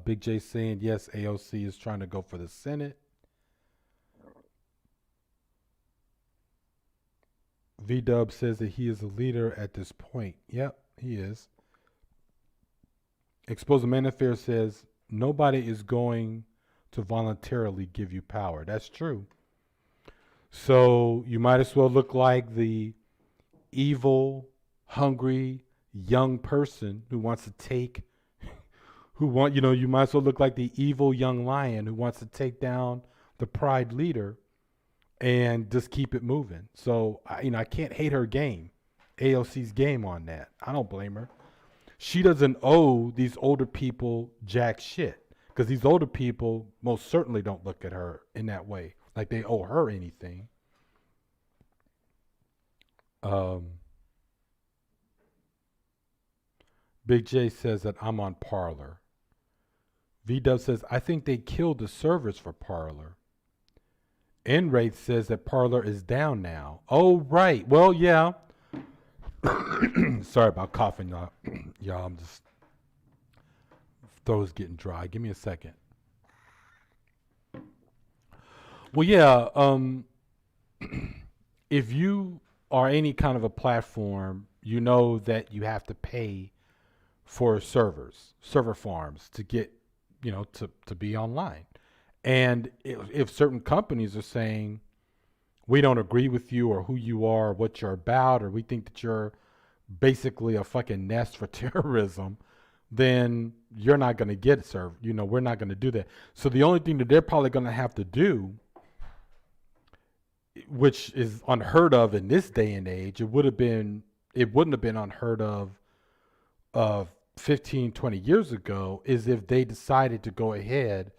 Speaker 1: Big J saying, yes, AOC is trying to go for the Senate. V-Dub says that he is a leader at this point. Yep, he is. Exposed Man Affair says, nobody is going to voluntarily give you power. That's true. So you might as well look like the evil, hungry, young person who wants to take, you might as well look like the evil young lion who wants to take down the pride leader and just keep it moving. So, I can't hate her game, AOC's game on that. I don't blame her. She doesn't owe these older people jack shit because these older people most certainly don't look at her in that way, like they owe her anything. Big J says that I'm on Parler. V-Dub says, I think they killed the servers for Parler. N-Wraith says that Parler is down now. Oh, right. Well, yeah. Sorry about coughing, y'all. Y'all, I'm just, throat's getting dry. Give me a second. Well, yeah. If you are any kind of a platform, you know that you have to pay for server farms to get, to be online. And if certain companies are saying, we don't agree with you or who you are, or what you're about, or we think that you're basically a fucking nest for terrorism, then you're not going to get served. We're not going to do that. So the only thing that they're probably going to have to do, which is unheard of in this day and age, it wouldn't have been unheard of 15, 20 years ago, is if they decided to go ahead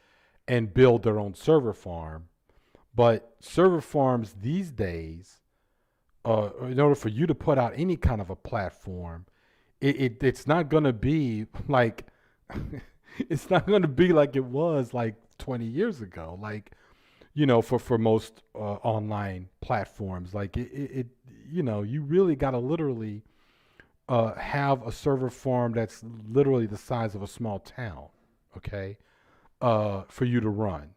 Speaker 1: and build their own server farm. But server farms these days, in order for you to put out any kind of a platform, it's not going to be like it's not going to be like it was like 20 years ago. Like for most online platforms. Like you really got to literally have a server farm that's literally the size of a small town, okay, for you to run.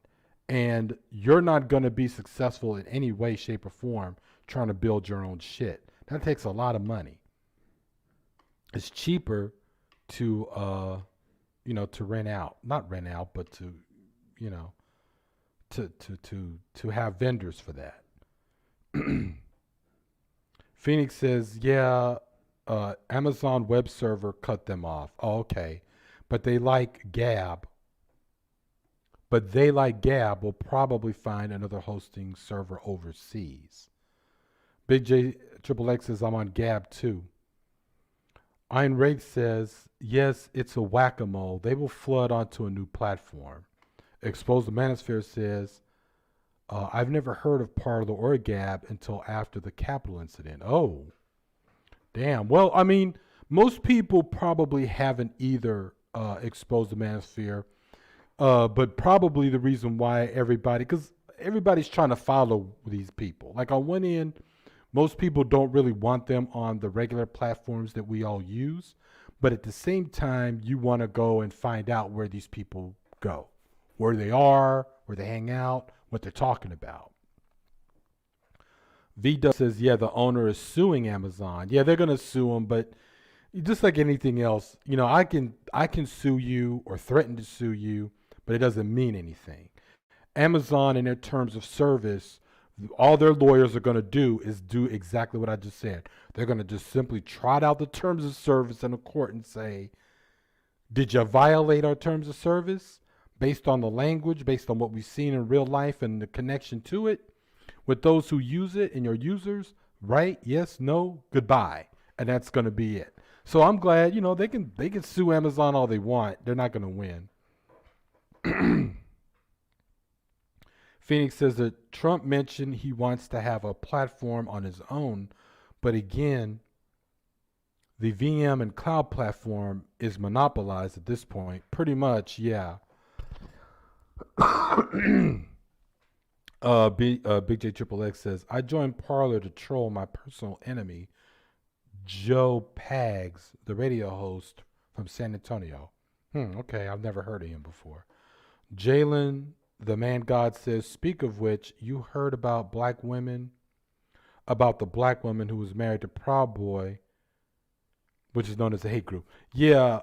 Speaker 1: And you're not going to be successful in any way, shape, or form trying to build your own shit. That takes a lot of money. It's cheaper to, to rent out, not rent out, but to, you know, to have vendors for that. Phoenix says, yeah, Amazon web server cut them off. Oh, okay. But they like Gab. But they like Gab will probably find another hosting server overseas. Big J Triple X says, I'm on Gab too. Iron Wraith says, yes, it's a whack-a-mole. They will flood onto a new platform. Exposed the Manosphere says, I've never heard of Parler or Gab until after the Capitol incident. Oh, damn. Well, I mean, most people probably haven't either exposed the Manosphere, but probably the reason why because everybody's trying to follow these people. Like on one end, most people don't really want them on the regular platforms that we all use, but at the same time, you want to go and find out where these people go, where they are, where they hang out, what they're talking about. V says, yeah, the owner is suing Amazon. Yeah, they're gonna sue them, but just like anything else, I can sue you or threaten to sue you, but it doesn't mean anything. Amazon, in their terms of service, all their lawyers are going to do is do exactly what I just said. They're going to just simply trot out the terms of service in a court and say, did you violate our terms of service based on the language, based on what we've seen in real life and the connection to it with those who use it and your users? Right? Yes, no, goodbye. And that's going to be it. So I'm glad, they can sue Amazon all they want. They're not going to win. Phoenix says that Trump mentioned he wants to have a platform on his own, but again, the VM and cloud platform is monopolized at this point. Pretty much, yeah. Big J Triple X says, I joined Parler to troll my personal enemy, Joe Pags, the radio host from San Antonio. Okay, I've never heard of him before. Jalen, the man God says, speak of which, you heard about the black woman who was married to Proud Boy, which is known as the hate group. Yeah,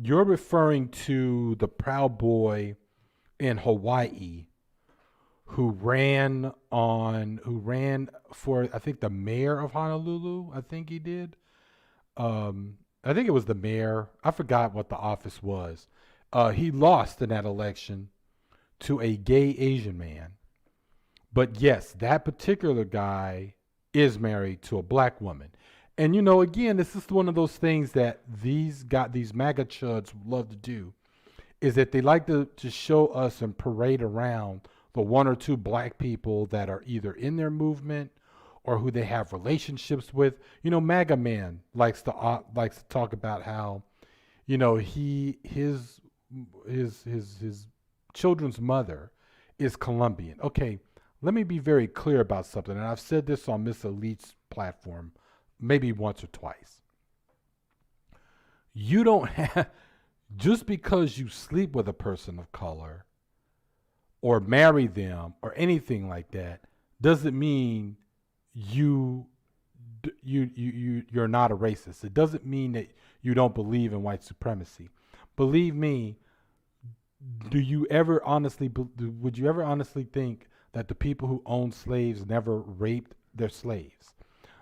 Speaker 1: you're referring to the Proud Boy in Hawaii who ran for, I think, the mayor of Honolulu. I think he did. I think it was the mayor. I forgot what the office was. He lost in that election to a gay Asian man. But yes, that particular guy is married to a black woman. And again, this is one of those things that these MAGA chuds love to do, is that they like to show us and parade around the one or two black people that are either in their movement or who they have relationships with. MAGA man likes to talk about how, his children's mother is Colombian. Okay, let me be very clear about something, and I've said this on Miss Elite's platform maybe once or twice. You don't have, just because you sleep with a person of color or marry them or anything like that, doesn't mean you're not a racist. It doesn't mean that you don't believe in white supremacy. Believe me, would you ever honestly think that the people who owned slaves never raped their slaves?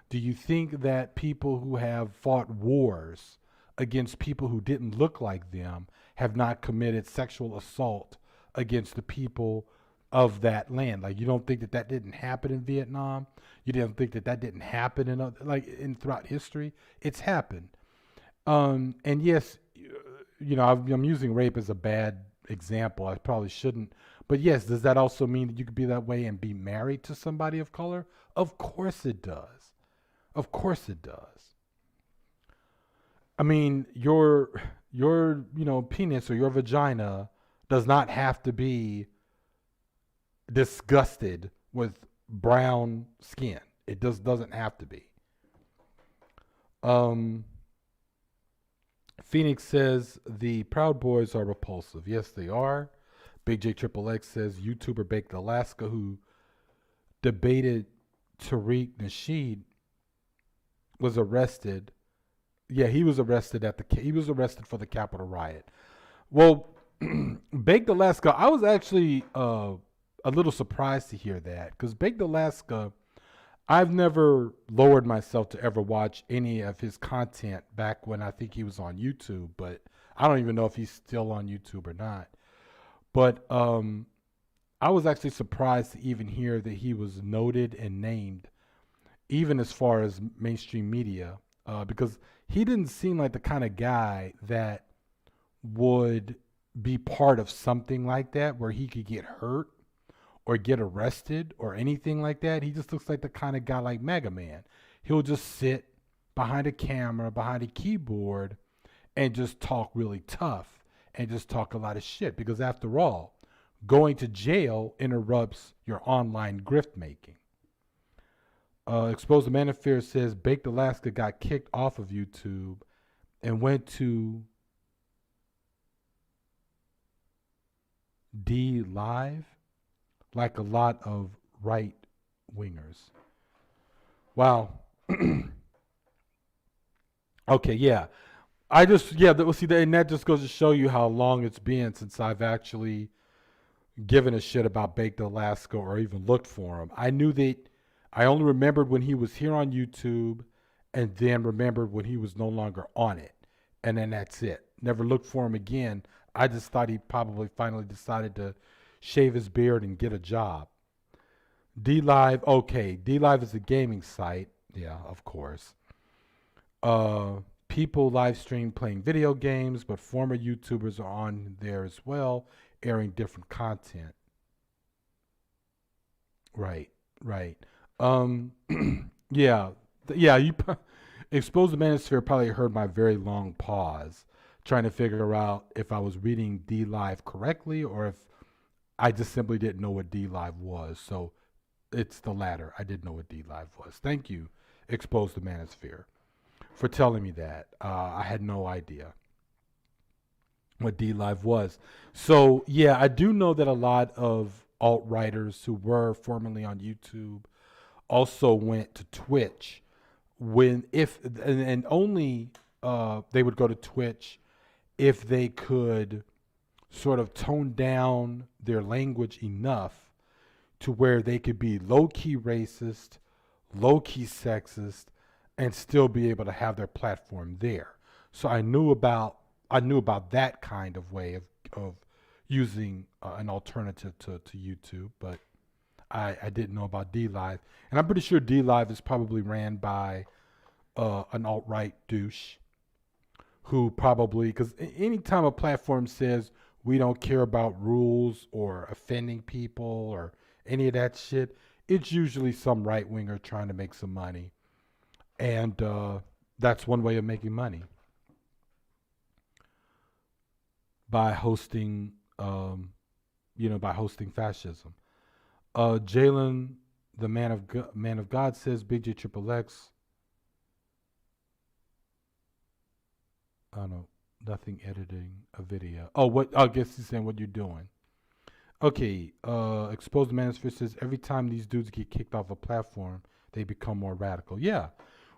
Speaker 1: Do you think that people who have fought wars against people who didn't look like them have not committed sexual assault against the people of that land? Like, you don't think that didn't happen in Vietnam? You don't think that didn't happen throughout history? It's happened. And yes, I'm using rape as a bad example. I probably shouldn't. But yes, does that also mean that you could be that way and be married to somebody of color? Of course it does. Of course it does. I mean, your penis or your vagina does not have to be disgusted with brown skin. It doesn't have to be. Um, Phoenix says the Proud Boys are repulsive. Yes, they are. Big J Triple X says YouTuber Baked Alaska who debated Tariq Nasheed was arrested. Yeah, he was arrested for the Capitol riot. Well, Baked Alaska, I was actually a little surprised to hear that because Baked Alaska, I've never lowered myself to ever watch any of his content back when I think he was on YouTube, but I don't even know if he's still on YouTube or not. But I was actually surprised to even hear that he was noted and named, even as far as mainstream media, because he didn't seem like the kind of guy that would be part of something like that where he could get hurt or get arrested or anything like that. He just looks like the kind of guy like Mega Man. He'll just sit behind a camera, behind a keyboard, and just talk really tough and just talk a lot of shit. Because after all, going to jail interrupts your online grift making. Exposed the Manosphere says Baked Alaska got kicked off of YouTube and went to D Live like a lot of right wingers. Wow. Okay, yeah. And that just goes to show you how long it's been since I've actually given a shit about Baked Alaska or even looked for him. I only remembered when he was here on YouTube and then remembered when he was no longer on it. And then that's it. Never looked for him again. I just thought he probably finally decided to shave his beard and get a job. D-Live, okay. D-Live is a gaming site. Yeah, of course. People live stream playing video games, but former YouTubers are on there as well, airing different content. Right. Yeah. You Exposed the Manosphere probably heard my very long pause trying to figure out if I was reading D Live correctly or if I just simply didn't know what D Live was. So it's the latter. I didn't know what D Live was. Thank you, Exposed the Manosphere, for telling me that. I had no idea what D Live was. So yeah, I do know that a lot of alt writers who were formerly on YouTube also went to Twitch and only they would go to Twitch if they could sort of tone down their language enough to where they could be low-key racist, low-key sexist, and still be able to have their platform there. So I knew about that kind of way of using an alternative to YouTube, but I didn't know about D-Live. And I'm pretty sure D-Live is probably ran by an alt-right douche who probably, because anytime a platform says we don't care about rules or offending people or any of that shit, it's usually some right-winger trying to make some money. And that's one way of making money. By hosting, by hosting fascism. Jalen, the man of God, says Big J Triple X. I don't know, nothing editing a video. Oh, what? I guess he's saying what you're doing. Okay. Exposed Manosphere says every time these dudes get kicked off a platform, they become more radical. Yeah.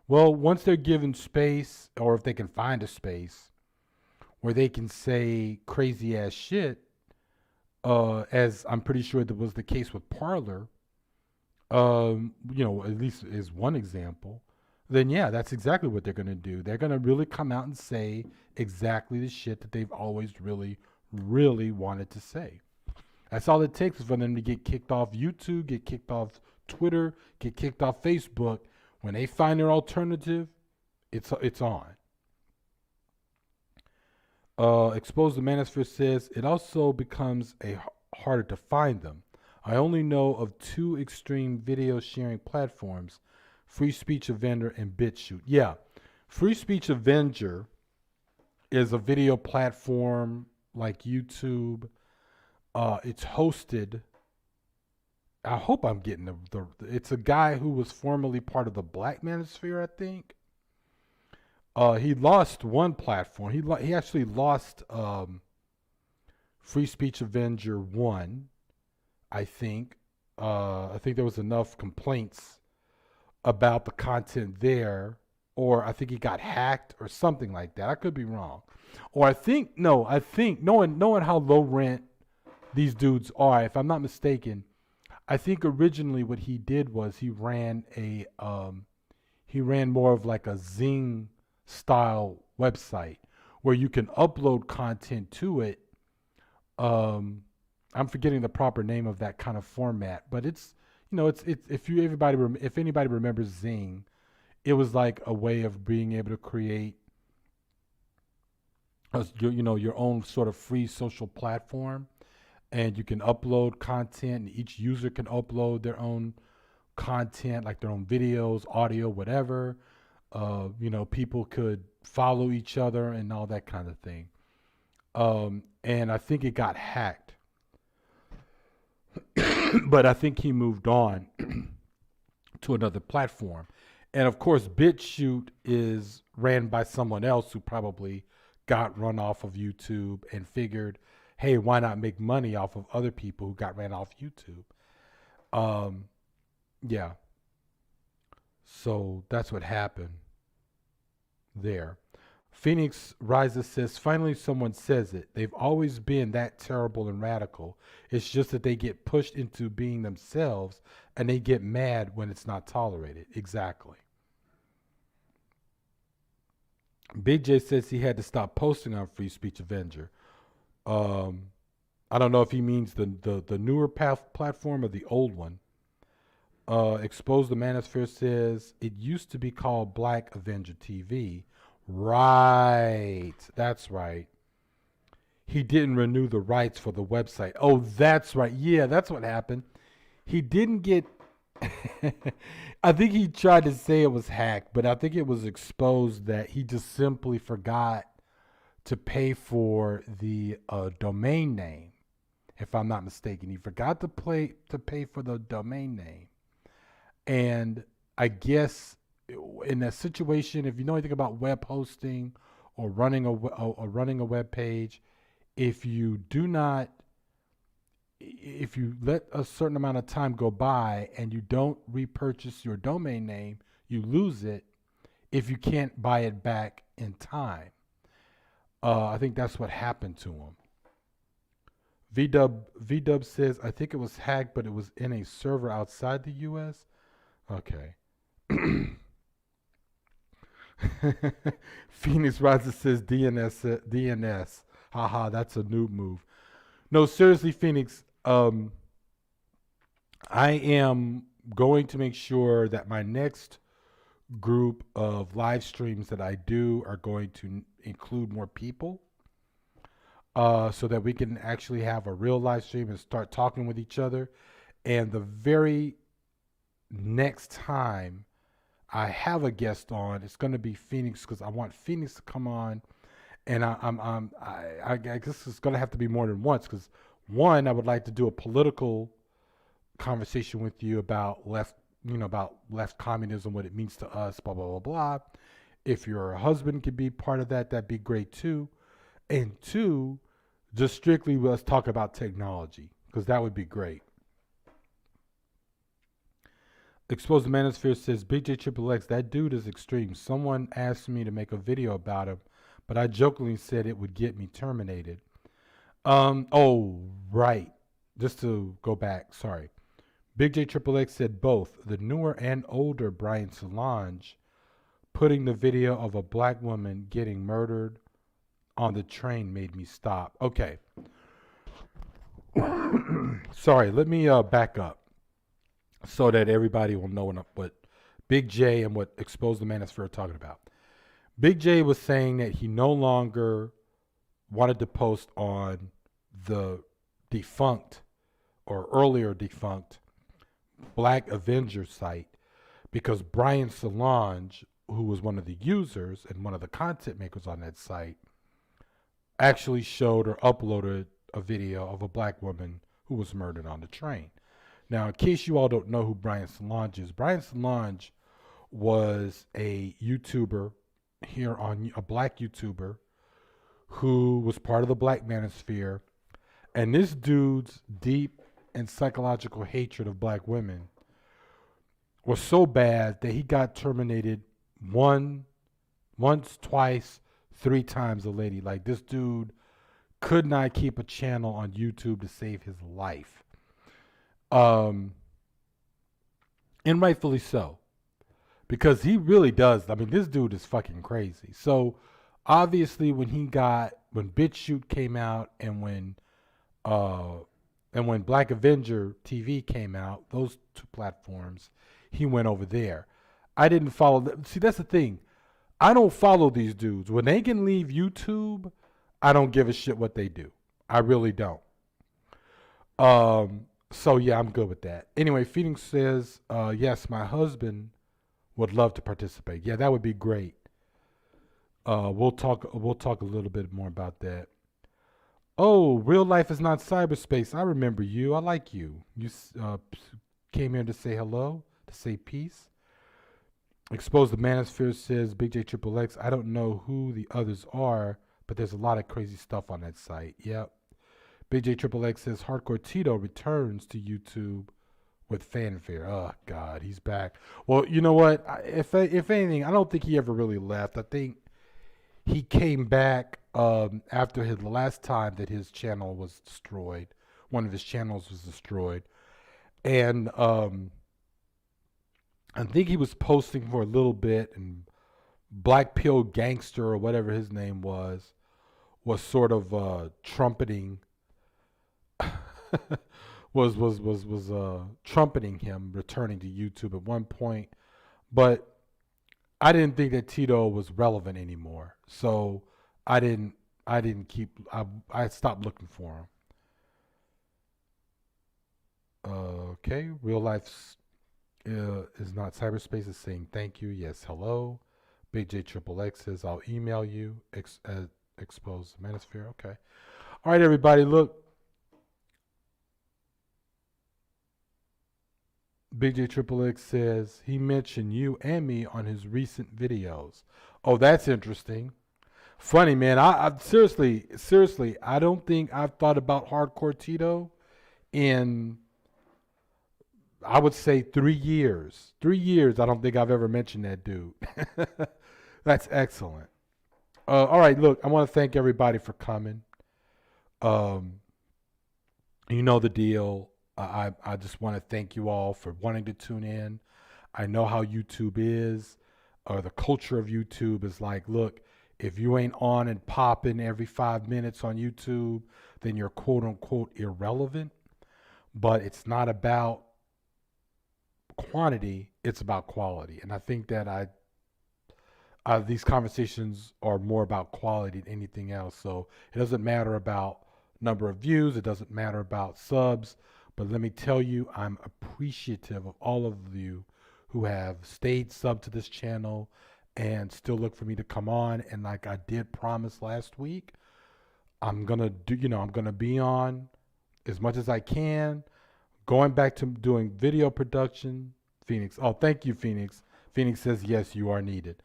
Speaker 1: Well, once they're given space, or if they can find a space where they can say crazy ass shit, as I'm pretty sure that was the case with Parler, at least as one example, then yeah, that's exactly what they're going to do. They're going to really come out and say exactly the shit that they've always really, really wanted to say. That's all it takes for them to get kicked off YouTube, get kicked off Twitter, get kicked off Facebook. When they find their alternative, it's on. Exposed the Manosphere says it also becomes harder to find them. I only know of two extreme video sharing platforms, Free Speech Avenger and BitChute. Yeah, Free Speech Avenger is a video platform like YouTube. It's hosted I hope I'm getting the. It's a guy who was formerly part of the Black Manosphere, I think. He lost one platform. He actually lost Free Speech Avenger 1, I think. I think there was enough complaints about the content there, or I think he got hacked or something like that. I could be wrong. Or I think knowing how low rent these dudes are, if I'm not mistaken, I think originally what he did was he ran more of like a Zing style website where you can upload content to it. Um, I'm forgetting the proper name of that kind of format, but it's if anybody remembers Zing, it was like a way of being able to create your own sort of free social platform, and you can upload content, and each user can upload their own content, like their own videos, audio, whatever. People could follow each other and all that kind of thing. And I think it got hacked, but I think he moved on to another platform. And of course, BitChute is ran by someone else who probably got run off of YouTube and figured, hey, why not make money off of other people who got ran off YouTube? Um, yeah. So that's what happened there. Phoenix Rises says, finally someone says it. They've always been that terrible and radical. It's just that they get pushed into being themselves and they get mad when it's not tolerated. Exactly. Big J says he had to stop posting on Free Speech Avenger. Um, I don't know if he means the newer platform or the old one. Expose the Manosphere says it used to be called Black Avenger TV. Right. That's right. He didn't renew the rights for the website. Oh, that's right. Yeah, that's what happened. He didn't get. I think he tried to say it was hacked, but I think it was exposed that he just simply forgot to pay for the domain name. If I'm not mistaken, he forgot to pay for the domain name, and I guess in that situation, if you know anything about web hosting or running a web page, if you do not, if you let a certain amount of time go by and you don't repurchase your domain name, you lose it if you can't buy it back in time. I think that's what happened to him. VDub says, I think it was hacked, but it was in a server outside the U.S. Okay. Phoenix Rises says DNS. Haha, that's a noob move. No, seriously, Phoenix. I am going to make sure that my next group of live streams that I do are going to include more people, so that we can actually have a real live stream and start talking with each other. And the very next time I have a guest on, it's going to be Phoenix, because I want Phoenix to come on, and I guess it's going to have to be more than once, because one, I would like to do a political conversation with you about about left communism, what it means to us, blah blah blah blah. If your husband could be part of that, that'd be great too. And two, just strictly let's talk about technology, because that would be great. Expose the Manosphere says, Big J Triple X, that dude is extreme. Someone asked me to make a video about him, but I jokingly said it would get me terminated. Oh, right. Just to go back, sorry. Big J Triple X said both the newer and older Brian Solange putting the video of a black woman getting murdered on the train made me stop. Okay. Sorry, let me back up so that everybody will know what Big J and what Expose the Manosphere are talking about. Big J was saying that he no longer wanted to post on the defunct or earlier defunct Black Avenger site because Brian Solange, who was one of the users and one of the content makers on that site, actually showed or uploaded a video of a black woman who was murdered on the train. Now, in case you all don't know who Brian Solange is, Brian Solange was a YouTuber here on a black YouTuber who was part of the black manosphere. And this dude's deep and psychological hatred of black women was so bad that he got terminated once, twice, three times a lady. Like this dude could not keep a channel on YouTube to save his life. And rightfully so. Because he really does. I mean, this dude is fucking crazy. So obviously when BitChute came out and when Black Avenger TV came out, those two platforms, he went over there. I didn't follow them. See, that's the thing. I don't follow these dudes. When they can leave YouTube, I don't give a shit what they do. I really don't. So yeah, I'm good with that. Anyway, Phoenix says, yes, my husband would love to participate. Yeah, that would be great. We'll talk a little bit more about that. Oh, real life is not cyberspace. I remember you. I like you. You came here to say hello, to say peace. Expose the Manosphere says Big J Triple X. I don't know who the others are, but there's a lot of crazy stuff on that site. Yep. Big J Triple X says Hardcore Tito returns to YouTube with fanfare. Oh God, he's back. Well, you know what? If anything, I don't think he ever really left. I think he came back after the last time that his channel was destroyed. One of his channels was destroyed, and I think he was posting for a little bit, and Black Pill Gangster or whatever his name was sort of trumpeting was trumpeting him returning to YouTube at one point, but I didn't think that Tito was relevant anymore, so I stopped looking for him. Okay, real life is not cyberspace is saying thank you. Yes, hello. Big J Triple X says I'll email you. Expose the Manosphere. Okay. All right, everybody. Look. Big J Triple X says he mentioned you and me on his recent videos. Oh, that's interesting. Funny, man. I seriously, I don't think I've thought about Hardcore Tito in, I would say 3 years. 3 years, I don't think I've ever mentioned that dude. That's excellent. All right, look, I want to thank everybody for coming. You know the deal. I just want to thank you all for wanting to tune in. I know how YouTube is, or the culture of YouTube is like, look, if you ain't on and popping every 5 minutes on YouTube, then you're quote unquote irrelevant. But it's not about quantity, it's about quality. And I think that these conversations are more about quality than anything else. So it doesn't matter about number of views, it doesn't matter about subs. But let me tell you, I'm appreciative of all of you who have stayed sub to this channel and still look for me to come on. And like I did promise last week, I'm gonna be on as much as I can. Going back to doing video production, Phoenix. Oh, thank you, Phoenix. Phoenix says yes, you are needed.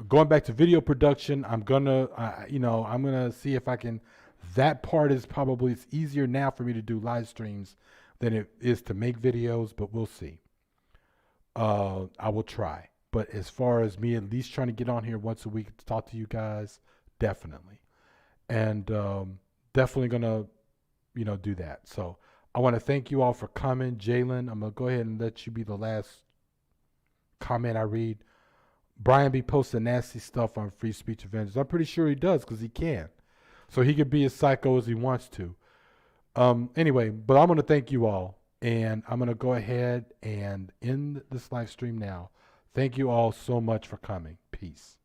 Speaker 1: Going back to video production, I'm gonna see if I can. That part is probably, it's easier now for me to do live streams than it is to make videos, but we'll see. I will try. But as far as me at least trying to get on here once a week to talk to you guys, definitely. And definitely going to, do that. So I want to thank you all for coming. Jalen, I'm going to go ahead and let you be the last comment I read. Brian be posting nasty stuff on Free Speech Avengers. I'm pretty sure he does because he can. So he could be as psycho as he wants to. Anyway, but I'm going to thank you all. And I'm going to go ahead and end this live stream now. Thank you all so much for coming. Peace.